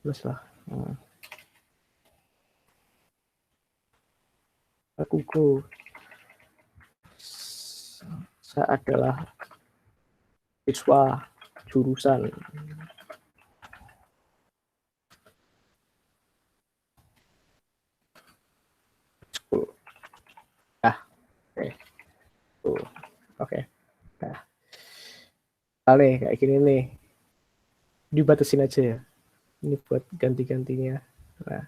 Terus lah. Aku saya adalah siswa jurusan school. Oke. Nah, kali kayak gini nih, dibatasin aja ya. Ini buat ganti-gantinya. Nah,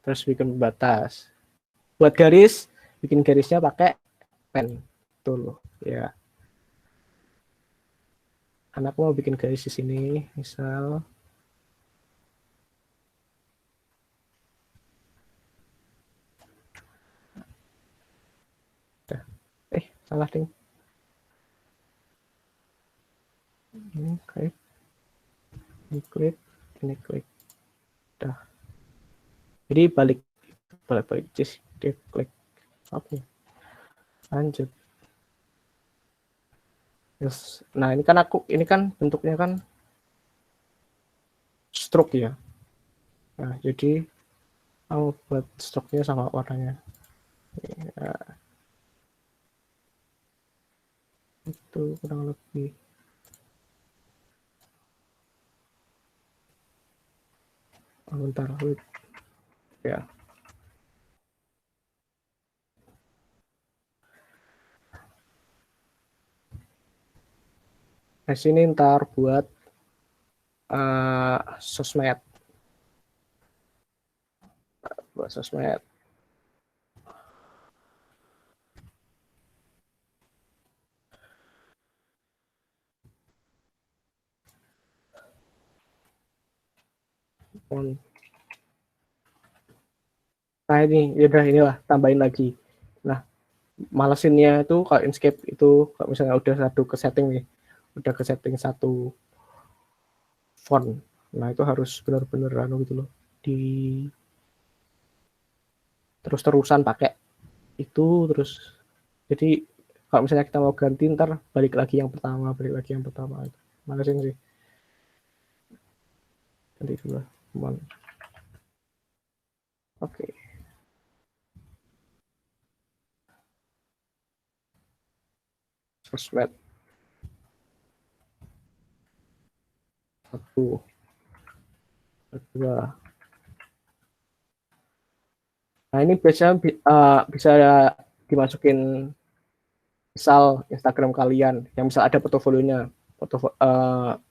terus bikin batas. Buat garis, bikin garisnya pakai pen. Tuh loh, ya. Anakku mau bikin garis di sini, misal. Salah ding. Ini klik, ini klik. Dah. Jadi balik just dia klik. Oke. Lanjut. Yes. Nah, ini kan bentuknya kan stroke ya. Nah, jadi aku buat stroke-nya sama warnanya. Ya. Itu kurang lebih. Bentar, wait. Ya. Nah, sini ntar buat sosmed. Buat sosmed. Nah ini, yaudah inilah tambahin lagi. Nah, malesinnya itu kalau Inkscape itu kalau misalnya udah ke setting satu font. Nah, itu harus benar-benar gitu loh. Terus-terusan pakai itu terus. Jadi kalau misalnya kita mau ganti ntar balik lagi yang pertama. Malesin sih. Ganti dulu. Oke. sosmed. Satu, kedua. Nah ini biasanya bisa dimasukin misal Instagram kalian, yang misal ada portofolionya,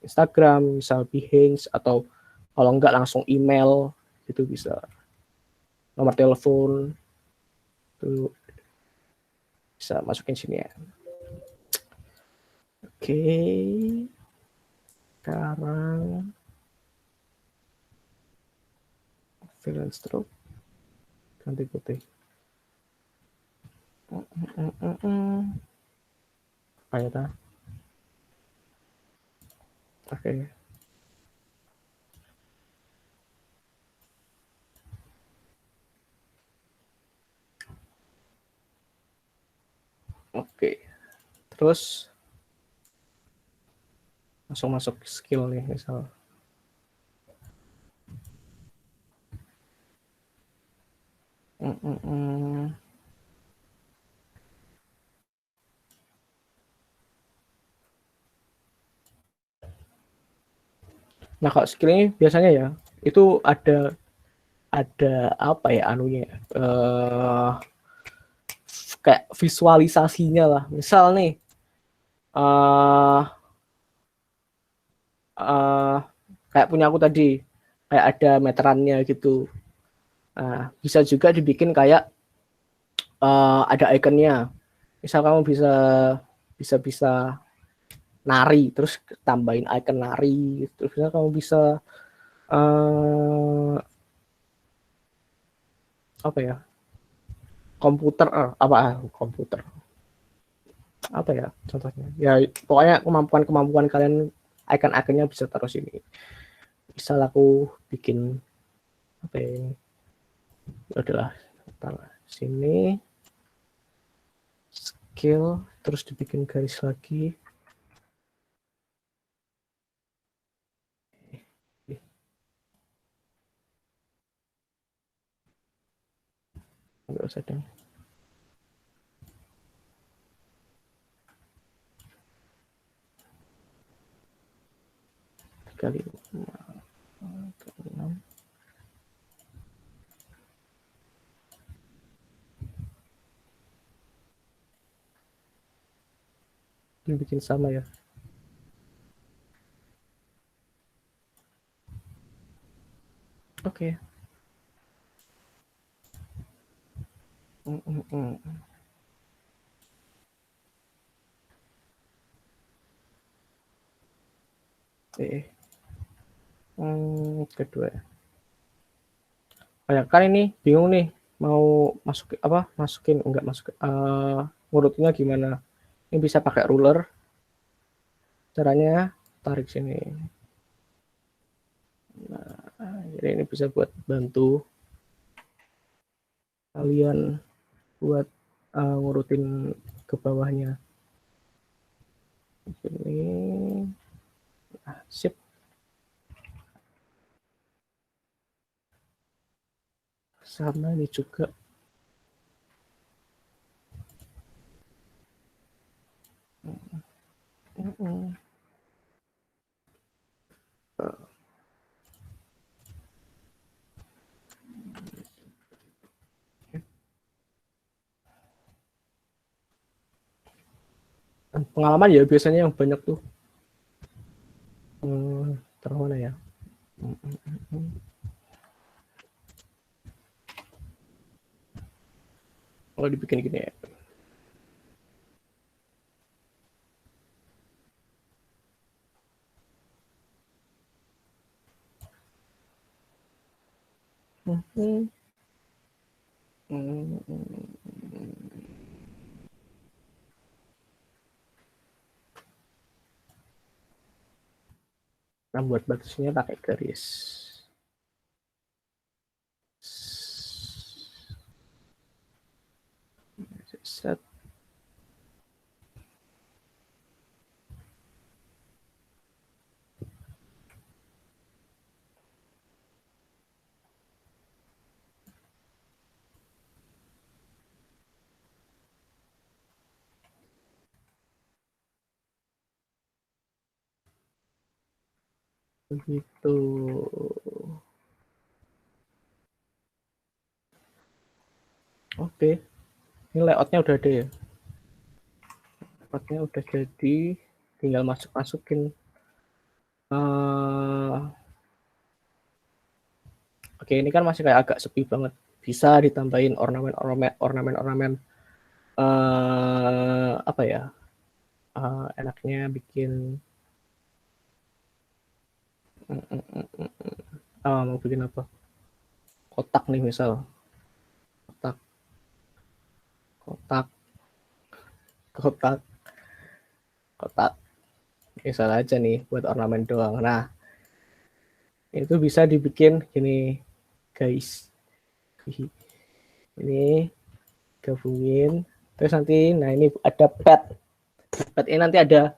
Instagram, misal Behance, atau kalau enggak langsung email, itu bisa. Nomor telepon, itu bisa masukin sini ya. Oke, sekarang fill and stroke, ganti putih. Apa ya ta? Oke. Oke. Terus langsung masuk skill nih misal. Nah kalau skill ini biasanya ya itu ada apa ya anunya kayak visualisasinya lah. Misal nih kayak punya aku tadi kayak ada meterannya gitu. Nah, bisa juga dibikin kayak ada ikonnya. Misal kamu bisa nari, terus tambahin icon nari, terus kamu bisa apa ya? Komputer apa ya contohnya? Ya pokoknya kemampuan kalian icon-iconnya bisa taruh sini. Misal aku bikin apa ya ini? Adalah sini skill terus dibikin garis lagi. Enggak usah deh. Kali 6. Ini bikin sama ya. Oke. Kedua ya. Oh ya, kan ini bingung nih mau masukin enggak masuk ngurutnya gimana. Ini bisa pakai ruler. Caranya tarik sini. Nah, jadi ini bisa buat bantu kalian buat ngurutin ke bawahnya. Ini sip. Sama ini juga. Pengalaman ya biasanya yang banyak tuh. Taruh mana ya? Kalau dibikin gini ya. Nah, buat batasnya pakai garis. Set. Begitu. Oke, ini layoutnya udah ada ya. Layoutnya udah jadi, tinggal masukin. Oke, ini kan masih kayak agak sepi banget. Bisa ditambahin ornamen. Apa ya? Enaknya bikin mau bikin apa? Kotak nih misal. Kotak. Misal aja nih buat ornamen doang. Nah, itu bisa dibikin gini, guys. Ini gabungin. Terus nanti, nah ini ada pet. Pet ini nanti ada,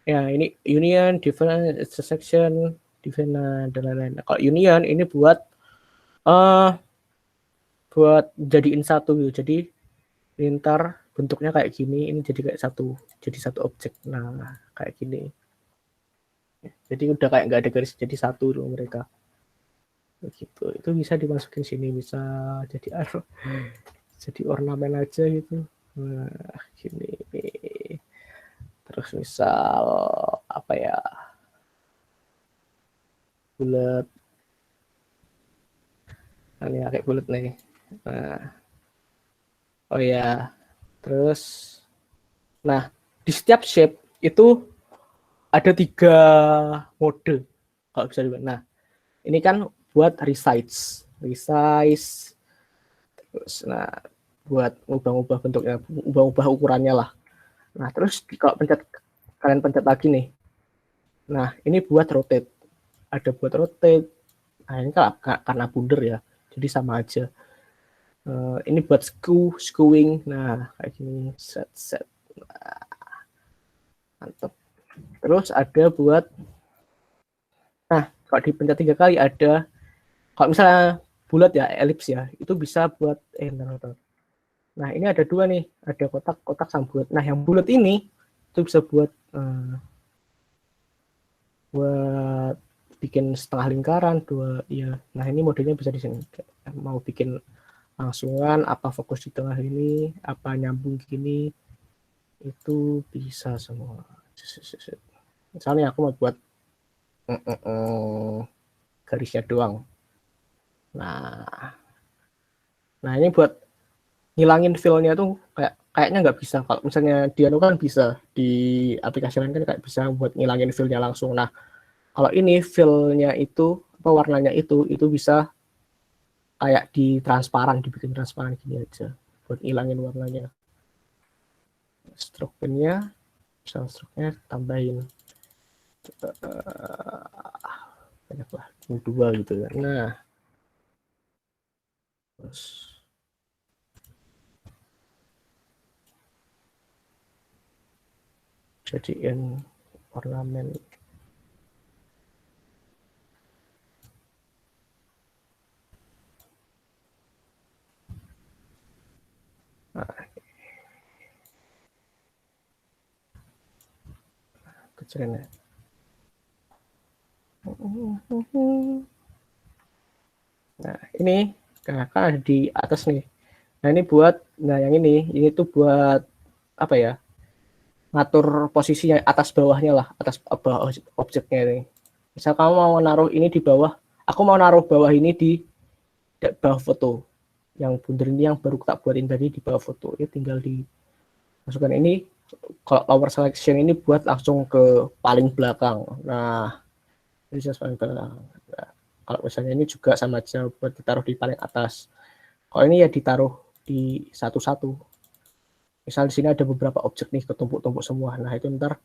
ya ini union, different intersection, different dan lain-lain. Nah, kalau union ini buat jadiin satu gitu. Jadi ntar bentuknya kayak gini, ini jadi kayak satu objek. Nah, kayak gini. Jadi udah kayak nggak ada garis, jadi satu tuh mereka. Begitu. Itu bisa dimasukin sini, bisa jadi ornamen aja gitu. Nah, gini. Terus misal apa ya? Bulat. Nah, ini kayak bulat nih. Nah. Oh ya. Terus nah, di setiap shape itu ada 3 mode kalau bisa dibilang. Nah, ini kan buat resize. Terus nah buat ubah-ubah bentuknya, ubah-ubah ukurannya lah. Nah, terus kalau kalian pencet lagi nih. Nah, ini buat rotate. Ada buat rotate. Nah, ini karena bundar ya. Jadi sama aja. Ini buat skewing. Nah, kayak gini, set. Nah, mantap. Terus ada buat, nah kalau dipencet 3 kali ada, kalau misalnya bulat ya, elips ya, itu bisa buat nah ini ada 2 nih, ada kotak sama bulat. Nah yang bulat ini itu bisa buat bikin setengah lingkaran 2 ya. Nah ini modenya bisa di sini. Mau bikin langsungan, apa fokus di tengah ini, apa nyambung gini, itu bisa semua. Misalnya aku mau buat garisnya doang. Nah ini buat ngilangin fill-nya tuh kayaknya nggak bisa. Kalau misalnya dia kan bisa di aplikasi lain kan kayak bisa buat ngilangin fill-nya langsung. Nah kalau ini fill-nya itu apa warnanya itu bisa kayak dibikin transparan gini aja buat ngilangin warnanya. Stroke-nya, misal stroke-nya tambahin banyak lah, 2 gitu ya. Nah terus jadiin ornamen. Nah, kecilin ya. Nah ini kan ada di atas nih. Nah ini yang ini tuh buat apa ya, ngatur posisinya atas bawahnya lah, atas bawah objeknya ini. Misal kamu mau naruh ini di bawah, aku mau naruh bawah ini di bawah foto. Yang bundar ini yang baru tak buatin tadi di bawah foto, ya tinggal dimasukkan ini. Kalau power selection ini buat langsung ke paling belakang. Nah, ini paling belakang. Nah, kalau misalnya ini juga sama aja buat ditaruh di paling atas. Kalau ini ya ditaruh di satu-satu. Misal di sini ada beberapa objek nih ketumpuk-tumpuk semua. Nah, itu ntar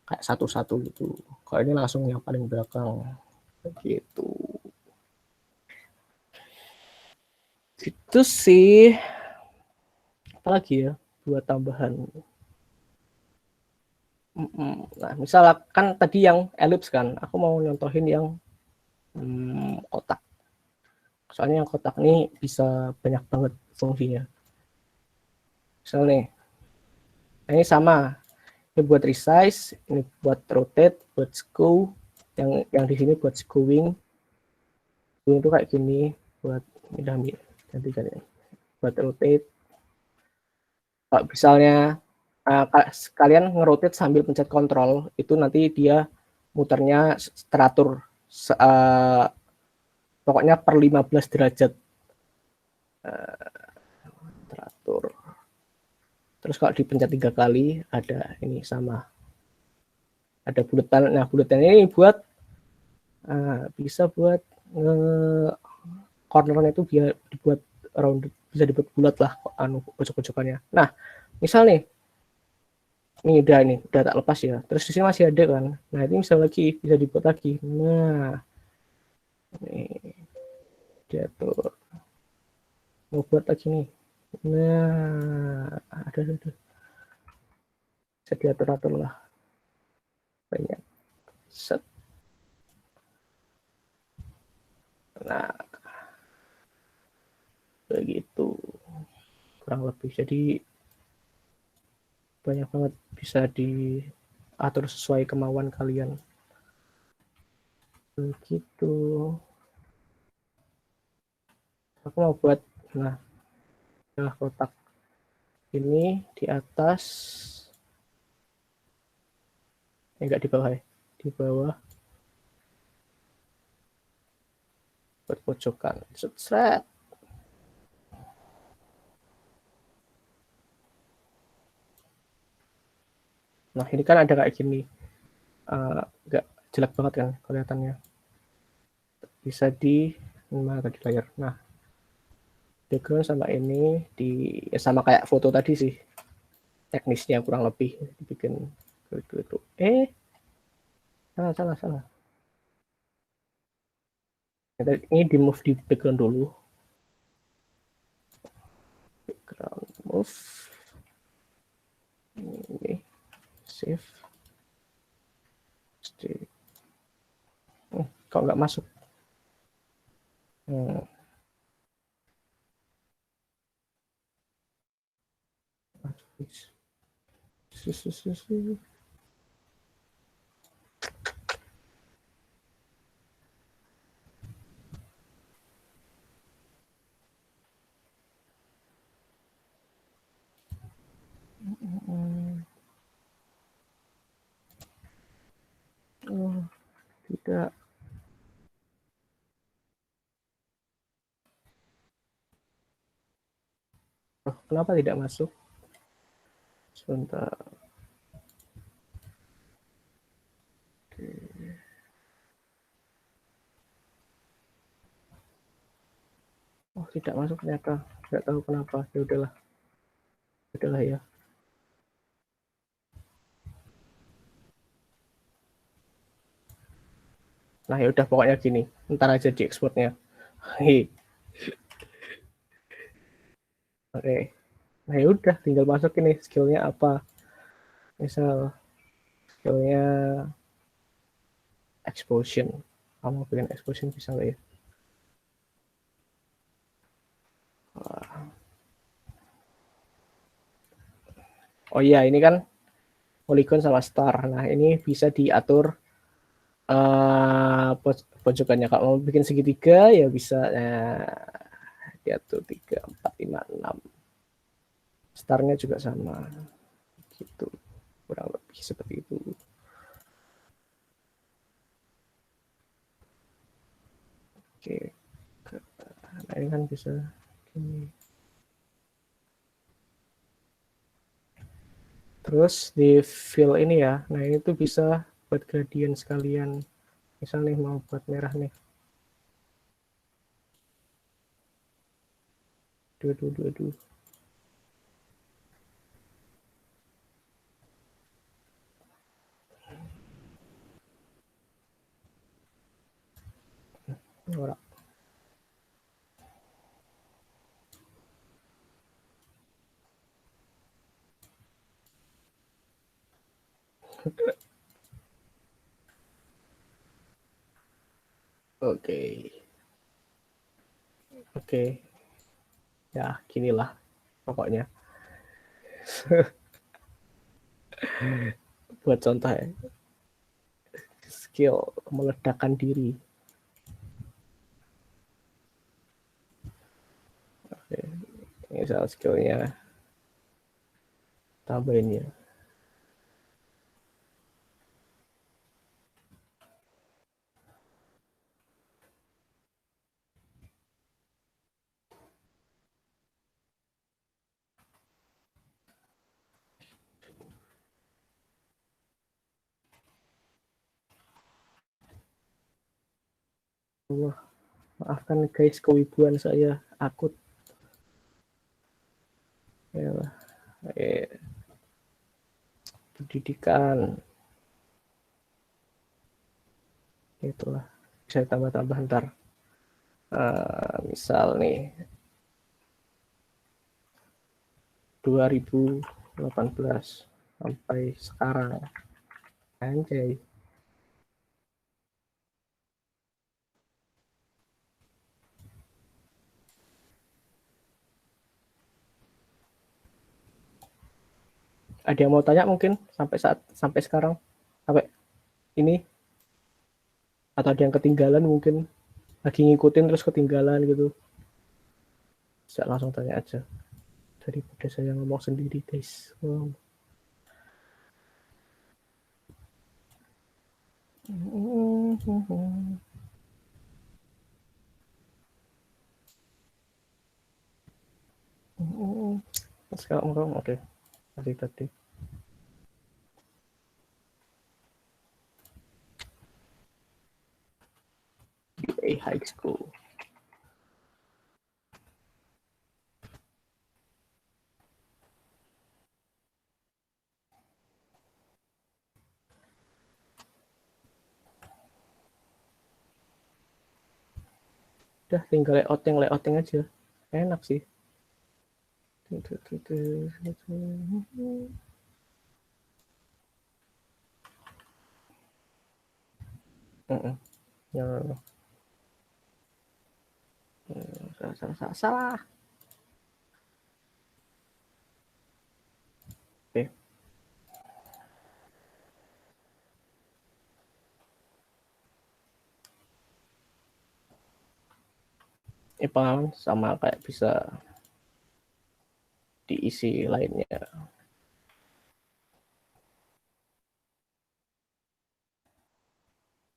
kayak satu-satu gitu. Kalau ini langsung yang paling belakang. Gitu. Itu sih. Apalagi ya buat tambahan. Nah, misalkan tadi yang elips kan, aku mau nyontohin yang kotak. Soalnya yang kotak ini bisa banyak banget fungsinya. Misalnya, ini sama. Ini buat resize, ini buat rotate, buat skew, Yang di sini buat going itu kayak gini, buat pindah ganti buat rotate. Kalau misalnya kalian ngerotate sambil pencet kontrol, itu nanti dia muternya teratur, pokoknya per 15 derajat teratur. Terus kalau dipencet 3 kali ada ini sama, ada buletan. Nah buletan ini buat bisa buat cornernya itu biar dibuat round, bisa dibuat bulat lah pojok-pojokannya. Nah misal nih, ini udah tak lepas ya, terus di sini masih ada kan. Nah ini misal lagi bisa dibuat lagi. Nah ini diatur, mau buat lagi nih. Nah ada bisa diatur-atur lah banyak. Set. Nah begitu kurang lebih, jadi banyak banget bisa diatur sesuai kemauan kalian begitu. Aku mau buat, nah kotak ini di atas, enggak di bawah ya, di bawah buat pojokan. Set. Nah ini kan ada kayak gini, nggak jelek banget kan kelihatannya, bisa di mana tadi layar. Nah background sama ini sama kayak foto tadi sih, teknisnya kurang lebih dibikin gitu. Salah. Ini di move di background dulu, background move ini, save. Kok nggak masuk? Oh, tidak. Oh, kenapa tidak masuk? Sebentar. Oke. Oh, tidak masuk ternyata. Nggak tahu kenapa. Ya udahlah. Ya. Nah, ya udah pokoknya gini. Ntar aja di ekspornya. Oke. Nah, ya udah tinggal masuk ini skillnya apa. Misal skillnya exposure. Kamu bikin exposure bisa nggak ya? Oh iya, ini kan polygon sama star. Nah, ini bisa diatur pojokannya. Kalau mau bikin segitiga ya bisa diatur 3, 4, 5, 6. Starnya juga sama. Gitu. Kurang lebih seperti itu. Oke. Nah, ini kan bisa gini. Terus di fill ini ya. Nah, ini tuh bisa buat gradient sekalian. Misal nih mau buat merah nih. Dua. Ora. Oke. Ya, ginilah pokoknya. Buat contoh ya. skill meledakkan diri. Oke, misal skillnya tambahin ya. Wah, maafkan guys kewibuan saya akut. Yalah. Pendidikan. Itulah. Bisa tambah-tambah ntar. Misal nih 2018 sampai sekarang. Anjay. Ada yang mau tanya mungkin sampai sekarang, sampai ini, atau ada yang ketinggalan mungkin lagi ngikutin terus ketinggalan gitu, bisa langsung tanya aja daripada saya ngomong sendiri guys. Wow. Sekarang oke. Tadi high school. Udah tinggal layouting aja, enak sih. Salah. Oke. Ini pengalaman sama kayak bisa diisi lainnya.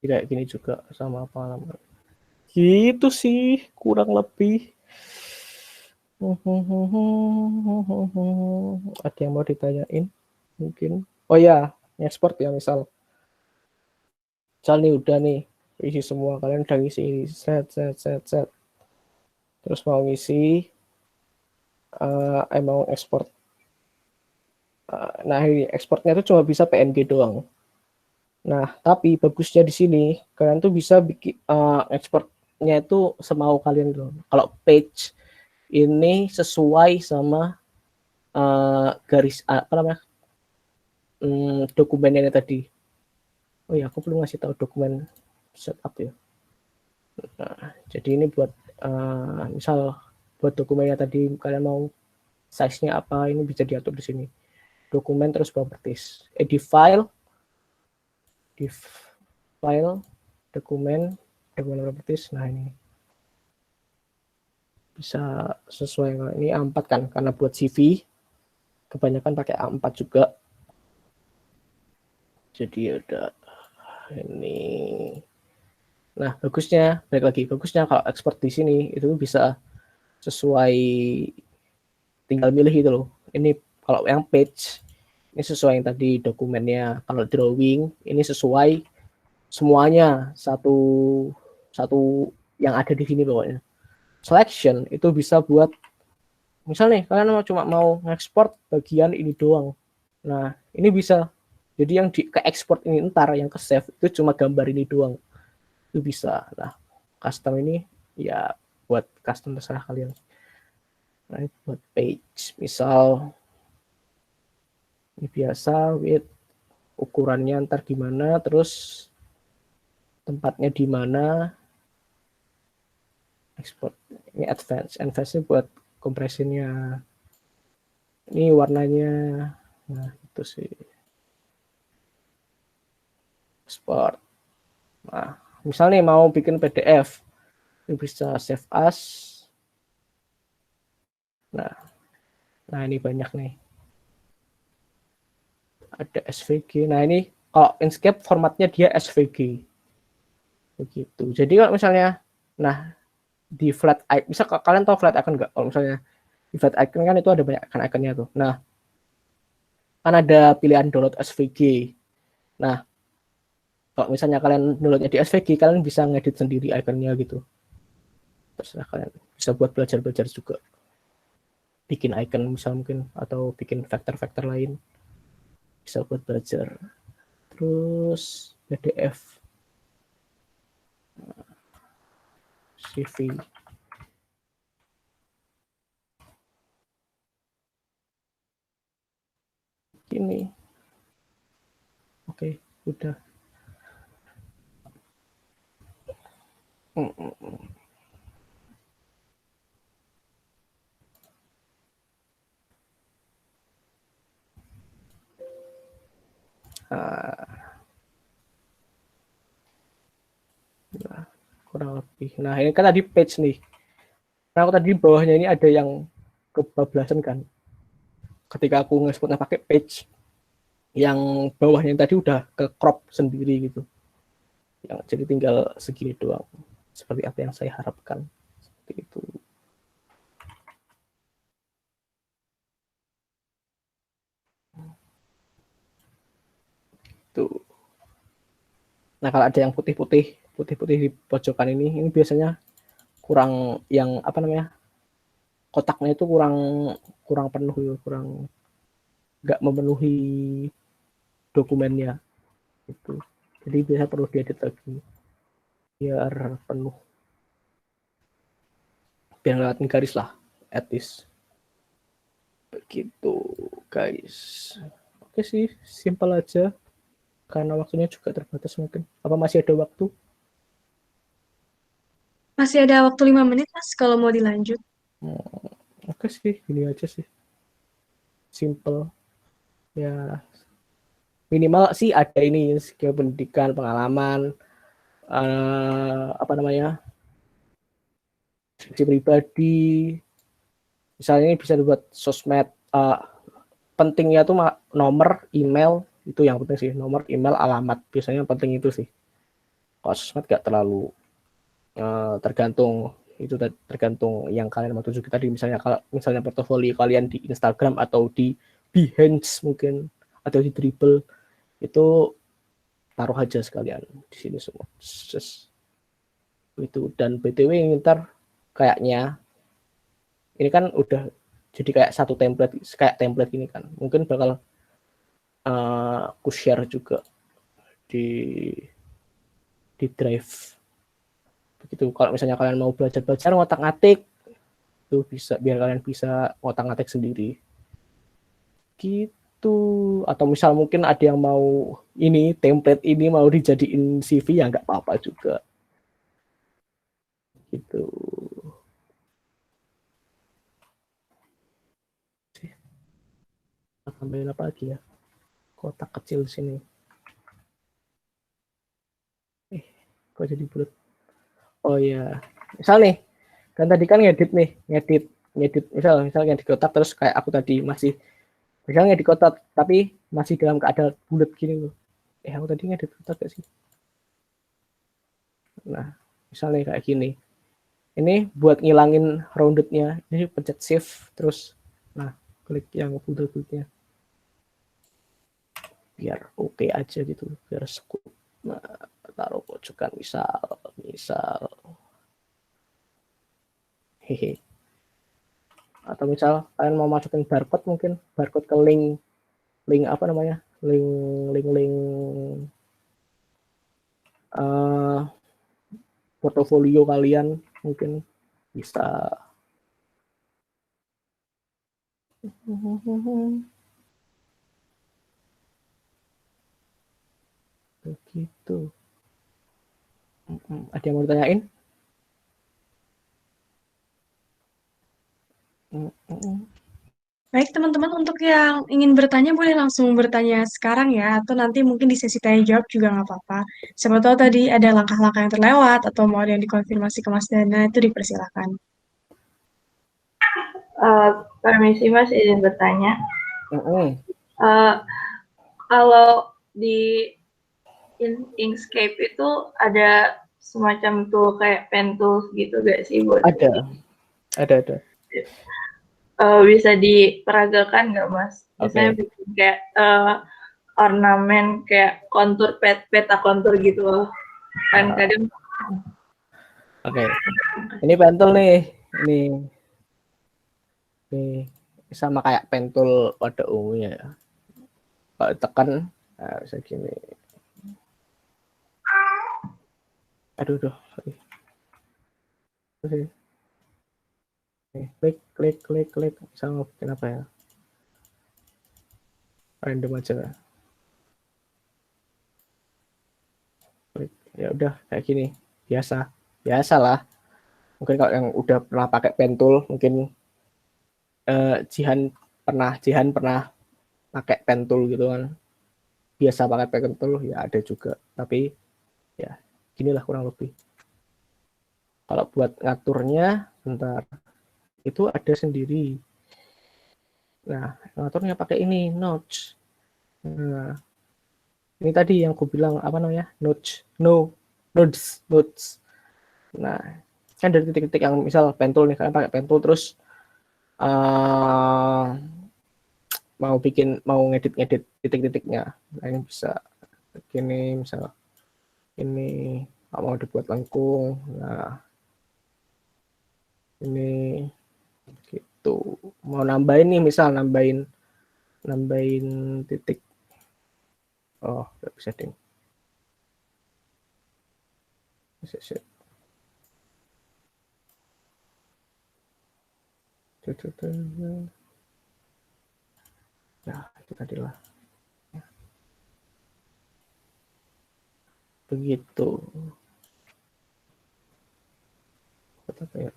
Tidak gini juga sama pengalaman. Gitu sih kurang lebih. Ada yang mau ditanyain mungkin? Oh ya, ekspor ya misal nih udah nih isi semua, kalian udah ngisi set. Terus mau ngisi mau ekspor. Nah ini ekspornya itu cuma bisa PNG doang. Nah tapi bagusnya di sini kalian tuh bisa bikin ekspornya itu semau kalian dong. Kalau page ini sesuai sama garis apa namanya dokumennya tadi. Oh ya, aku belum ngasih tahu dokumen setup ya. Nah, jadi ini buat misal buat dokumennya tadi kalian mau size-nya apa, ini bisa diatur di sini. Dokumen terus properties. Di file dokumen properties. Nah ini bisa sesuai. Ini A4 kan, karena buat CV kebanyakan pakai A4 juga. Jadi ada ini. Nah bagusnya kalau ekspor di sini itu bisa sesuai, tinggal milih gitu loh. Ini kalau yang page ini sesuai yang tadi dokumennya. Kalau drawing ini sesuai semuanya satu yang ada di sini pokoknya. Selection itu bisa buat misal nih kalian cuma mau ngekspor bagian ini doang. Nah ini bisa jadi yang ke ekspor ini ntar yang ke save itu cuma gambar ini doang, itu bisa. Nah custom ini ya buat custom terserah kalian. Nah buat page misal ini biasa width ukurannya ntar gimana, terus tempatnya di mana, export ini advance buat kompresinya, ini warnanya. Nah itu sih export. Nah, misalnya mau bikin PDF, ini bisa save as. Nah ini banyak nih. Ada SVG. Nah ini kalau Inkscape formatnya dia SVG. Begitu. Jadi kalau misalnya, nah di flat icon, bisa kalian tahu flat icon nggak? Kalau misalnya di flat icon kan itu ada banyak icon-iconnya tuh. Nah, kan ada pilihan download SVG. Nah, kalau misalnya kalian downloadnya di SVG, kalian bisa ngedit sendiri iconnya gitu. Terserah kalian. Bisa buat belajar-belajar juga. Bikin icon misal mungkin, atau bikin vektor-vektor lain. Bisa buat belajar. Terus PDF. CV. Ini. Oke, udah. Nah, kurang lebih. Nah, ini kan tadi page nih. Nah, aku tadi di bawahnya ini ada yang kebablasan kan. Ketika aku nge-exportnya pakai page, yang bawahnya yang tadi udah ke crop sendiri gitu. Yang jadi tinggal segini doang. Seperti apa yang saya harapkan. Seperti itu. Tuh. Nah, kalau ada yang putih-putih di pojokan ini biasanya kurang yang apa namanya? Kotaknya itu kurang penuh ya, kurang nggak memenuhi dokumennya itu. Jadi biasa perlu diedit lagi biar penuh, biar ngeliatin garis lah, etis. Begitu guys. Oke sih, simpel aja karena waktunya juga terbatas mungkin. Apa masih ada waktu? Masih ada waktu 5 menit, Mas, kalau mau dilanjut. Oke sih, ini aja sih. Simple. Ya, minimal sih ada ini skill pendidikan, pengalaman, apa namanya, pribadi. Misalnya ini bisa dibuat sosmed. Pentingnya tuh nomor, email, itu yang penting sih. Nomor, email, alamat. Biasanya yang penting itu sih. Kalau sosmed gak terlalu tergantung, itu tergantung yang kalian mau tunjukin tadi. Misalnya portofolio kalian di Instagram atau di Behance mungkin, atau di Dribble, itu taruh aja sekalian di sini semua. Itu. Dan BTW ntar kayaknya ini kan udah jadi kayak satu template, kayak template ini kan. Mungkin bakal aku share juga di drive. Begitu. Kalau misalnya kalian mau belajar ngotak-ngatik, itu bisa, biar kalian bisa ngotak-ngatik sendiri. Gitu. Atau misal mungkin ada yang mau ini, template ini mau dijadiin CV, ya nggak apa-apa juga. Gitu. Tambahin apa lagi ya? Kotak kecil di sini. Kok jadi bulat? Oh ya, misal nih, kan tadi kan ngedit misal yang di kotak, terus kayak aku tadi misalnya di kotak tapi masih dalam keadaan bulat gini loh. Aku tadi ngedit kotak gak sih? Nah, misalnya kayak gini. Ini buat ngilangin roundednya, ini pencet shift terus, nah klik yang bulat-bulatnya biar oke aja gitu, biar scoop. Nah, taruh pojokan misal hehe. Atau misal kalian mau masukin barcode, mungkin barcode ke link apa namanya, link portofolio kalian, mungkin bisa. Begitu. Ada yang mau ditanyain? Baik, teman-teman, untuk yang ingin bertanya boleh langsung bertanya sekarang ya, atau nanti mungkin di sesi tanya jawab juga nggak apa-apa. Siapa tahu tadi ada langkah-langkah yang terlewat atau mau ada yang dikonfirmasi ke Mas Dana, itu dipersilakan. Permisi Mas, izin bertanya. Mm-mm. Kalau di Inkscape itu ada semacam tool kayak pen tools gitu gak sih buat Ada. bisa diperagakan nggak Mas? Misalnya Oke. bikin kayak ornamen kayak kontur peta kontur gitu loh. Kan kadang Oke. Ini pentul nih. Ini sama kayak pentul pada umumnya ya. Kalau tekan, nah, bisa gini. Aduh. Sorry. Klik. Sama bikin apa ya? Random aja. Klik. Ya udah kayak gini. Biasalah. Mungkin kalau yang udah pernah pakai pentul, mungkin Jihan pernah pakai pentul gitu kan. Biasa pakai pentul ya ada juga. Tapi ya ginilah kurang lebih. Kalau buat ngaturnya, bentar. Itu ada sendiri. Nah, ngaturnya pakai ini, notch. Nah, ini tadi yang aku bilang apa namanya? Nodes. Nah, kan dari titik-titik yang misal pentul nih, kalian pakai pentul terus mau ngedit titik-titiknya. Nah, ini bisa begini, misal ini mau dibuat lengkung. Nah, ini gitu. Mau nambahin nih, misal nambahin titik. Oh, nggak bisa ding. Bisa. Ya, itu tadi lah. Begitu. Apa ya?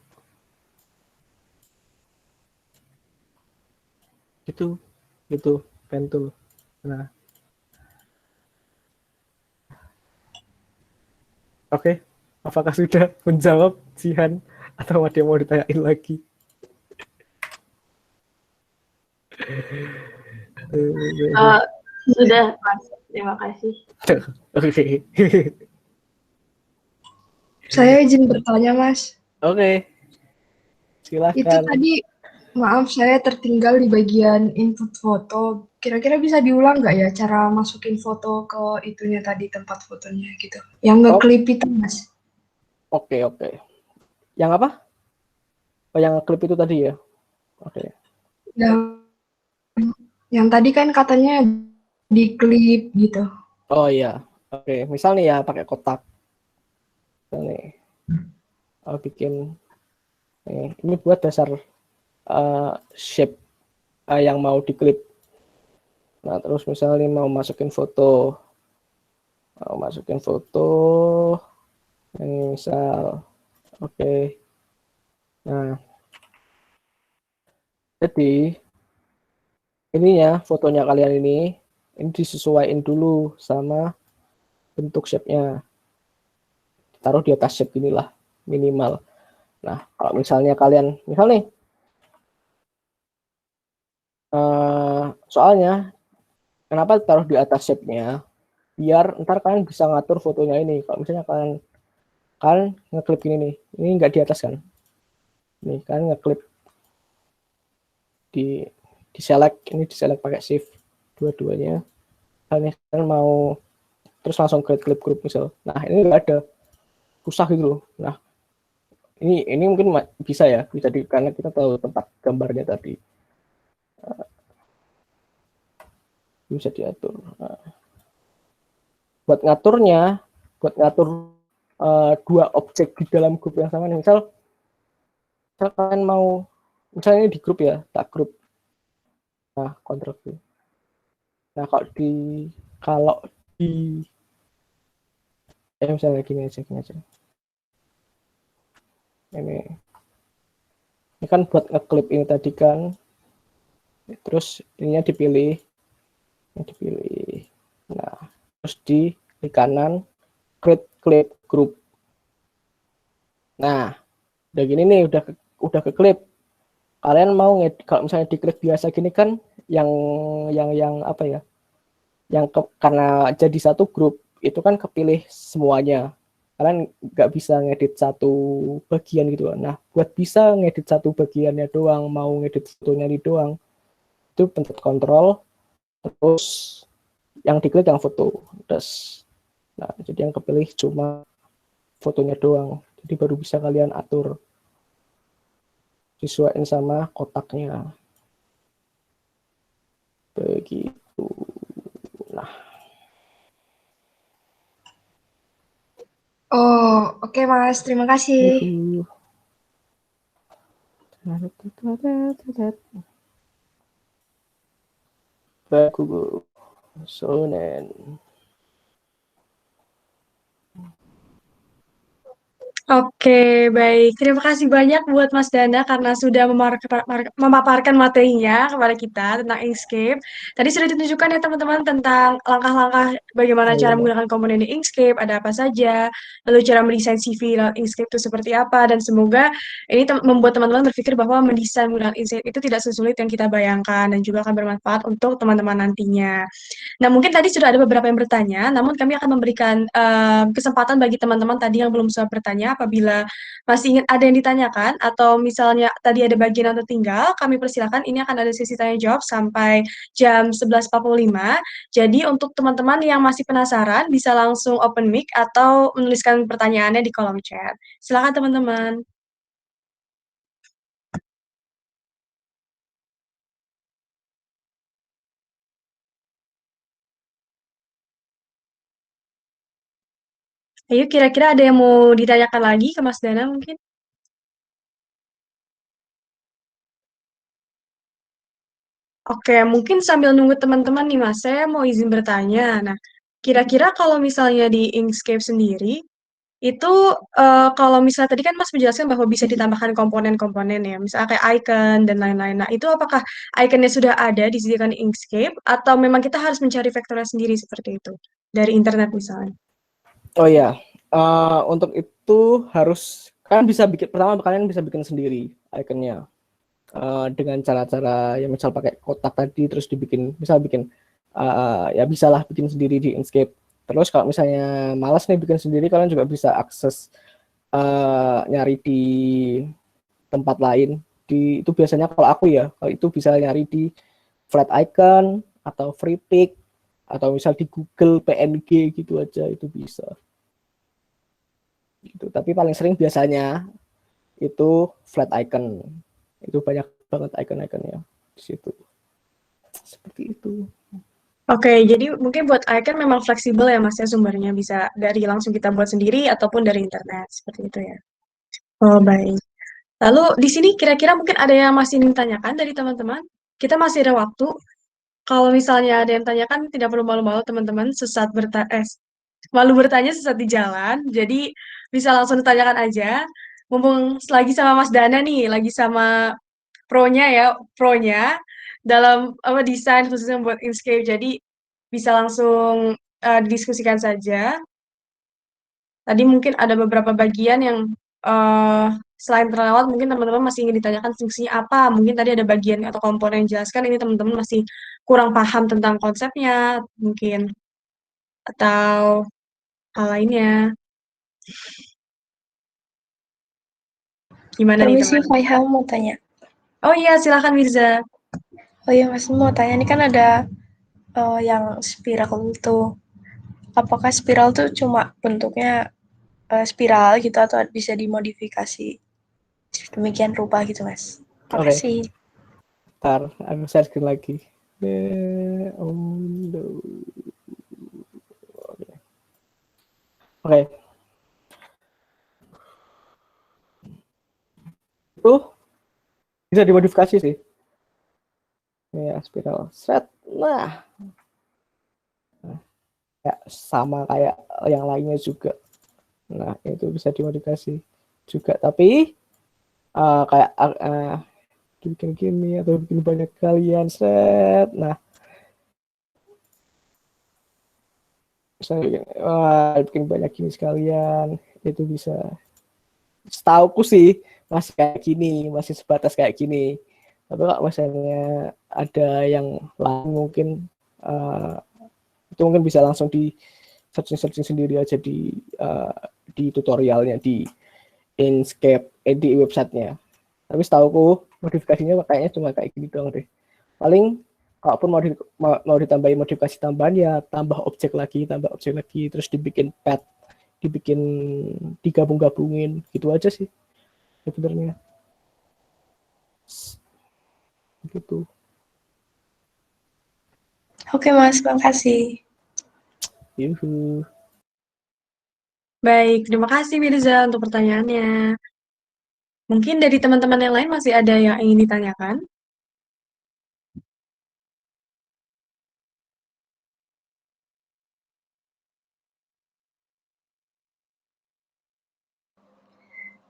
Gitu pentul. Nah, oke. Apakah sudah menjawab Jihan atau ada yang mau ditanyain lagi? sudah Mas, terima kasih. Oke. Saya izin bertanya, Mas. Oke. Itu Silakan. tadi, maaf saya tertinggal di bagian input foto. Kira-kira bisa diulang nggak ya cara masukin foto ke itunya tadi, tempat fotonya gitu. Yang ngeklip itu, Mas. Oke. Yang apa? Oh, yang klip itu tadi ya? Oke. Yang tadi kan katanya diklip gitu. Oh iya. Oke. Misal nih ya pakai kotak. Nih. Bikin ini buat dasar shape yang mau diklip. Nah, terus misalnya mau masukin foto. Ini misal. Oke. Nah, jadi ininya fotonya kalian ini disesuaikan dulu sama bentuk shape-nya. Taruh di atas shape inilah minimal. Nah, kalau misalnya kalian nih soalnya kenapa taruh di atas shape-nya? Biar ntar kalian bisa ngatur fotonya ini. Kalau misalnya kalian ngeklip ini nggak di atas kan? Nih kalian ngeklip di select pakai shift dua-duanya. Kalian mau terus langsung klip grup misal. Nah, ini nggak ada, susah gitu loh. Nah, ini mungkin bisa karena kita tahu tempat gambarnya tadi. Bisa diatur. Nah, buat ngatur dua objek di dalam grup yang sama. Misal kalian mau, misalnya ini di grup ya, tak grup. Nah, Ctrl V. Nah, kalau di misalnya gini aja. Ini kan buat ngeklip ini tadi kan. Terus ininya dipilih. Nah, terus di klik kanan create clip group. Nah, udah gini nih, udah ke clip. Kalian mau kalau misalnya di clip biasa gini kan yang apa ya? Karena jadi satu grup itu kan kepilih semuanya. Kalian nggak bisa ngedit satu bagian gitu. Nah, buat bisa ngedit satu bagiannya doang, mau ngedit fotonya doang, itu pencet kontrol, terus yang diklik yang foto. Terus, nah, jadi yang kepilih cuma fotonya doang. Jadi baru bisa kalian atur sesuaiin sama kotaknya. Begitu. Nah, Oh, oke Mas, terima kasih. itu. Bagus. Sonen. Oke, baik. Terima kasih banyak buat Mas Dana karena sudah memaparkan materinya kepada kita tentang Inkscape. Tadi sudah ditunjukkan ya teman-teman tentang langkah-langkah bagaimana cara menggunakan komponen di Inkscape, ada apa saja, lalu cara mendesain CV lewat Inkscape itu seperti apa, dan semoga ini membuat teman-teman berpikir bahwa mendesain menggunakan Inkscape itu tidak sesulit yang kita bayangkan dan juga akan bermanfaat untuk teman-teman nantinya. Nah, mungkin tadi sudah ada beberapa yang bertanya, namun kami akan memberikan kesempatan bagi teman-teman tadi yang belum sempat bertanya, apabila masih ingin ada yang ditanyakan, atau misalnya tadi ada bagian yang tertinggal, kami persilakan, ini akan ada sesi tanya-jawab sampai jam 11.45. Jadi, untuk teman-teman yang masih penasaran, bisa langsung open mic atau menuliskan pertanyaannya di kolom chat. Silakan teman-teman. Ayo, kira-kira ada yang mau ditanyakan lagi ke Mas Dana mungkin? Oke, mungkin sambil nunggu teman-teman nih Mas, saya mau izin bertanya. Nah, kira-kira kalau misalnya di Inkscape sendiri, itu kalau misalnya tadi kan Mas menjelaskan bahwa bisa ditambahkan komponen-komponen ya, misalnya kayak icon dan lain-lain. Nah, itu apakah iconnya sudah ada disediakan di Inkscape, atau memang kita harus mencari vektornya sendiri seperti itu, dari internet misalnya? Oh ya, untuk itu harus kalian bisa bikin, pertama kalian bisa bikin sendiri iconnya dengan cara-cara ya misal pakai kotak tadi terus dibikin, misal bikin ya bisalah bikin sendiri di Inkscape. Terus kalau misalnya malas nih bikin sendiri, kalian juga bisa akses nyari di tempat lain. Itu biasanya kalau aku ya, kalau itu bisa nyari di flat icon atau free pick atau misal di Google PNG gitu aja itu bisa. Gitu. Tapi paling sering biasanya itu flat icon. Itu banyak banget icon-iconnya di situ. Seperti itu. Oke, jadi mungkin buat icon memang fleksibel ya Mas ya, sumbernya bisa dari langsung kita buat sendiri ataupun dari internet, seperti itu ya. Oh, baik. Lalu di sini kira-kira mungkin ada yang masih ingin ditanyakan dari teman-teman? Kita masih ada waktu. Kalau misalnya ada yang tanyakan, tidak perlu malu-malu teman-teman, malu bertanya sesat di jalan. Jadi bisa langsung ditanyakan aja. Mumpung lagi sama Mas Dana nih, lagi sama pronya dalam apa desain khususnya buat Inkscape. Jadi bisa langsung didiskusikan saja. Tadi mungkin ada beberapa bagian yang selain terlewat, mungkin teman-teman masih ingin ditanyakan fungsinya apa. Mungkin tadi ada bagian atau komponen yang dijelaskan, ini teman-teman masih kurang paham tentang konsepnya, mungkin. Atau hal lainnya. Gimana nih Permisi, teman? Faiha mau tanya. Oh iya, silakan Mirza. Oh iya, Mas mau tanya, ini kan ada yang spiral tuh. Apakah spiral tuh cuma bentuknya spiral gitu atau bisa dimodifikasi demikian rupa gitu, Mas? Makasih. Ntar aku share screen lagi. Oke. Itu bisa dimodifikasi sih. Ya, spiral set. Nah, ya, sama kayak yang lainnya juga. Nah, itu bisa dimodifikasi juga. Tapi kayak dibikin gini atau bikin banyak kalian set. Nah, misalnya bikin banyak gini sekalian itu bisa. Setauku sih masih kayak gini, masih sebatas kayak gini. Tapi kalau misalnya ada yang lain mungkin itu mungkin bisa langsung di searching sendiri aja di tutorialnya di Inkscape di websitenya. Tapi setauku modifikasinya kayaknya cuma kayak gini doang deh. Paling kalaupun mau ditambahin modifikasi tambahan ya tambah objek lagi, terus dibikin pet, dibikin digabung-gabungin gitu aja sih sebenarnya. Gitu. Oke Mas, makasih. Yuhu. Baik, terima kasih Mirza untuk pertanyaannya. Mungkin dari teman-teman yang lain masih ada yang ingin ditanyakan?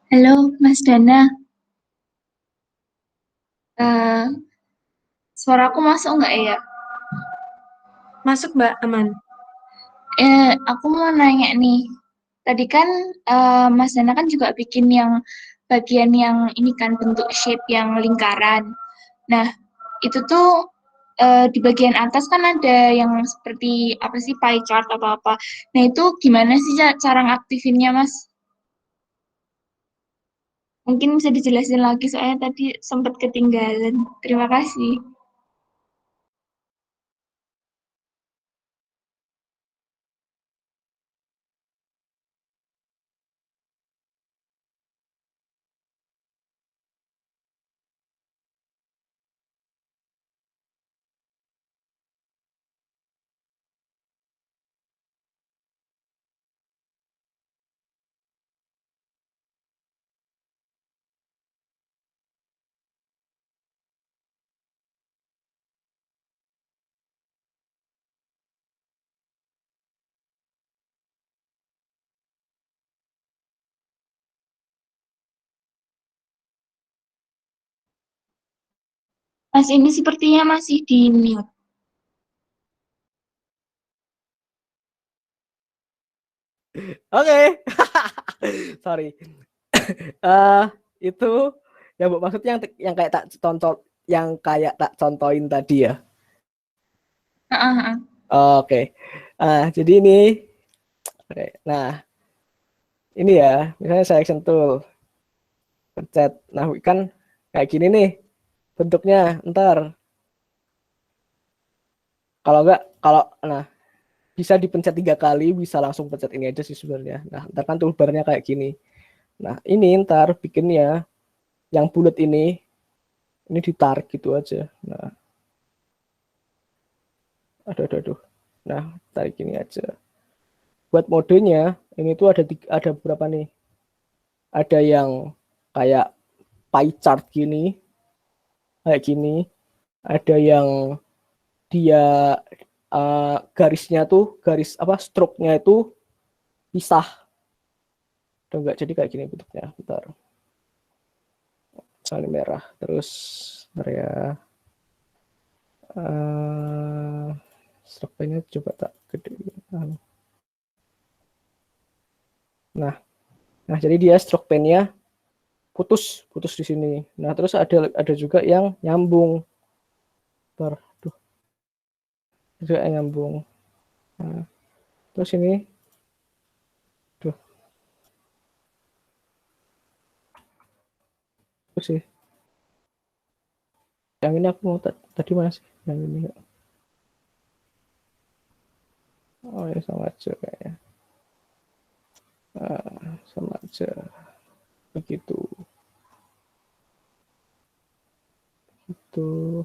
Halo, Mas Dana. Suaraku masuk nggak ya? Masuk, Mbak, aman. Aku mau nanya nih. Tadi kan Mas Dana kan juga bikin yang bagian yang ini kan bentuk shape yang lingkaran. Nah, itu tuh di bagian atas kan ada yang seperti apa sih pie chart atau apa. Nah, itu gimana sih cara ngaktifinnya, Mas? Mungkin bisa dijelasin lagi soalnya tadi sempat ketinggalan. Terima kasih. Mas ini sepertinya masih di mute. Oke. Sorry. Itu yang maksudnya yang kayak tak contohin tadi ya. Oke. Jadi ini nah ini ya, misalnya selection tool. Pencet. Nah, kan kayak gini nih bentuknya. Ntar kalau nah bisa dipencet 3 kali, bisa langsung pencet ini aja sih sebenarnya. Nah, ntar kan toolbarnya kayak gini. Nah, ini ntar bikinnya yang bulat ini ditarik gitu aja. Nah, aduh. Nah, tarik ini aja. Buat modenya ini tuh ada beberapa nih. Ada yang kayak pie chart gini, kayak gini. Ada yang dia garisnya tuh stroke-nya itu pisah. Udah enggak jadi kayak gini bentuknya. Bentar. Misalnya merah, terus area stroke-nya coba tak gede. Nah, jadi dia stroke pen-nya putus di sini. Nah, terus ada juga yang nyambung. Juga yang nyambung. Nah, terus ini terus sih. Yang ini aku mau tadi mana sih? Yang ini. Oh, ini sama aja kayaknya. Sama aja. Begitu. Itu.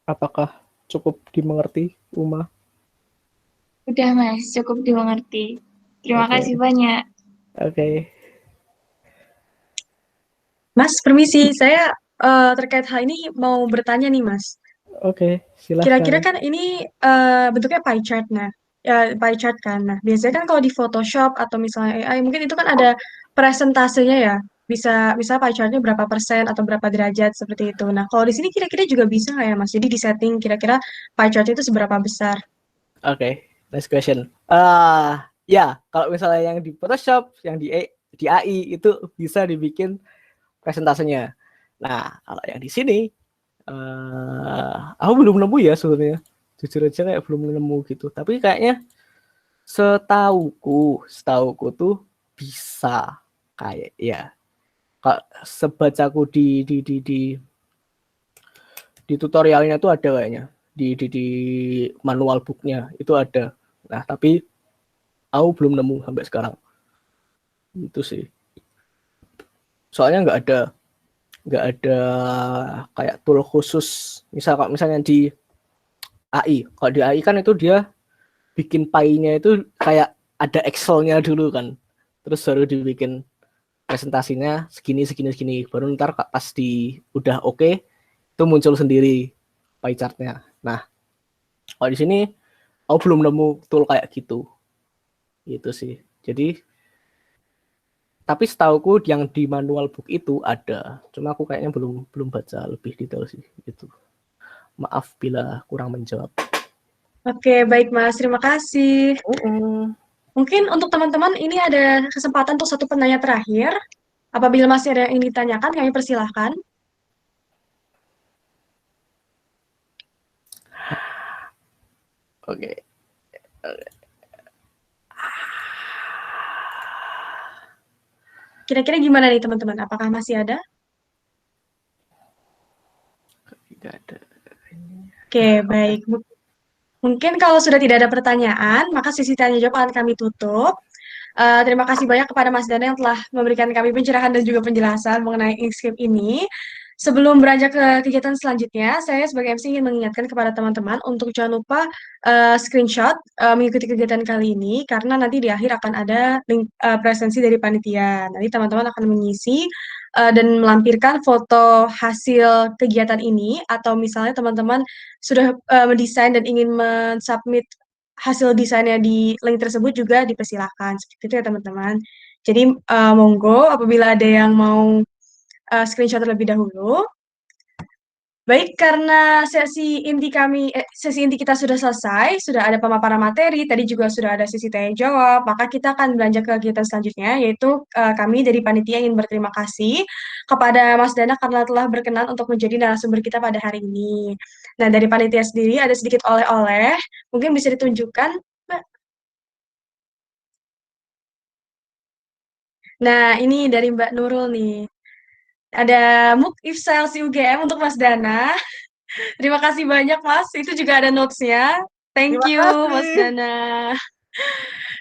Apakah cukup dimengerti, Uma? Udah Mas, cukup dimengerti. Terima kasih banyak. Oke. Mas, permisi, saya terkait hal ini mau bertanya nih, Mas. Oke, silahkan. Kira-kira kan ini bentuknya pie chart. Nah, pie chart kan. Nah, biasanya kan kalau di Photoshop atau misalnya AI mungkin itu kan ada presentasenya ya. Bisa pie chartnya berapa persen atau berapa derajat seperti itu. Nah, kalau di sini kira-kira juga bisa nggak ya Mas? Jadi di setting kira-kira pie chart itu seberapa besar? Oke, next question. Ya, kalau misalnya yang di Photoshop, yang di AI itu bisa dibikin presentasenya. Nah, kalau yang di sini, aku belum nemu ya sebenarnya. Jujur aja kayak belum nemu gitu. Tapi kayaknya setauku tuh bisa kayak ya. Kalau sebacaku di tutorialnya tuh ada kayaknya di manual booknya itu ada. Nah, tapi aku belum nemu sampai sekarang. Itu sih. Soalnya nggak ada kayak tool khusus. Misalnya di AI, kalau di AI kan itu dia bikin pie-nya itu kayak ada Excel-nya dulu kan, terus baru dibikin presentasinya segini, baru ntar pas udah oke, itu muncul sendiri pie chart-nya. Nah, kalau di sini aku belum nemu tool kayak gitu, gitu sih. Jadi tapi setauku yang di manual book itu ada, cuma aku kayaknya belum baca lebih detail sih itu. Maaf bila kurang menjawab. Oke, baik Mas. Terima kasih. Mungkin untuk teman-teman ini ada kesempatan untuk satu penanya terakhir. Apabila masih ada yang ingin ditanyakan, kami persilahkan. Oke. Kira-kira gimana nih teman-teman? Apakah masih ada? Tidak ada. Oke, baik. Mungkin kalau sudah tidak ada pertanyaan, maka sesi tanya jawab akan kami tutup. Terima kasih banyak kepada Mas Dana yang telah memberikan kami pencerahan dan juga penjelasan mengenai Inkscape ini. Sebelum beranjak ke kegiatan selanjutnya, saya sebagai MC ingin mengingatkan kepada teman-teman untuk jangan lupa screenshot mengikuti kegiatan kali ini, karena nanti di akhir akan ada link presensi dari panitia. Nanti teman-teman akan mengisi dan melampirkan foto hasil kegiatan ini, atau misalnya teman-teman sudah mendesain dan ingin mensubmit hasil desainnya di link tersebut juga dipersilahkan. Seperti itu ya teman-teman. Jadi monggo apabila ada yang mau screenshot terlebih dahulu. Baik, karena sesi inti kita sudah selesai, sudah ada pemaparan materi, tadi juga sudah ada sesi tanya jawab, maka kita akan beranjak ke kegiatan selanjutnya, yaitu kami dari panitia ingin berterima kasih kepada Mas Dana karena telah berkenan untuk menjadi narasumber kita pada hari ini. Nah, dari panitia sendiri ada sedikit oleh-oleh, mungkin bisa ditunjukkan, Mbak. Nah, ini dari Mbak Nurul nih. Ada MUK IFSAL UGM untuk Mas Dana. Terima kasih banyak, Mas. Itu juga ada notes-nya. Thank Terima you, Mas kasih. Dana.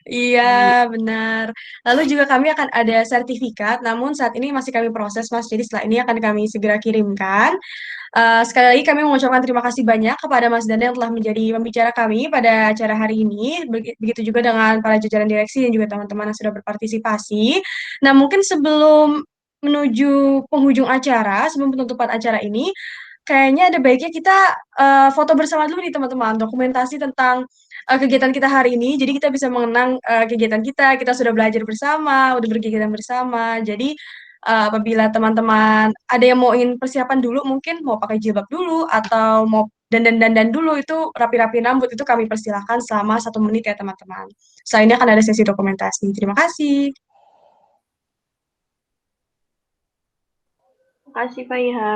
Iya, benar. Lalu juga kami akan ada sertifikat, namun saat ini masih kami proses, Mas. Jadi setelah ini akan kami segera kirimkan. Sekali lagi kami mengucapkan terima kasih banyak kepada Mas Dana yang telah menjadi pembicara kami pada acara hari ini. Begitu juga dengan para jajaran direksi dan juga teman-teman yang sudah berpartisipasi. Nah, mungkin sebelum menuju penghujung acara, sebelum penutupan acara ini, kayaknya ada baiknya kita foto bersama dulu nih teman-teman, dokumentasi tentang kegiatan kita hari ini. Jadi kita bisa mengenang kegiatan kita sudah belajar bersama, udah berkegiatan bersama. Jadi apabila teman-teman ada yang mau ingin persiapan dulu, mungkin mau pakai jilbab dulu atau mau dandan-dandan dulu, itu rapi-rapi rambut itu kami persilahkan selama 1 menit ya teman-teman. Setelah ini akan ada sesi dokumentasi. Terima kasih. Terima kasih Pak Iha.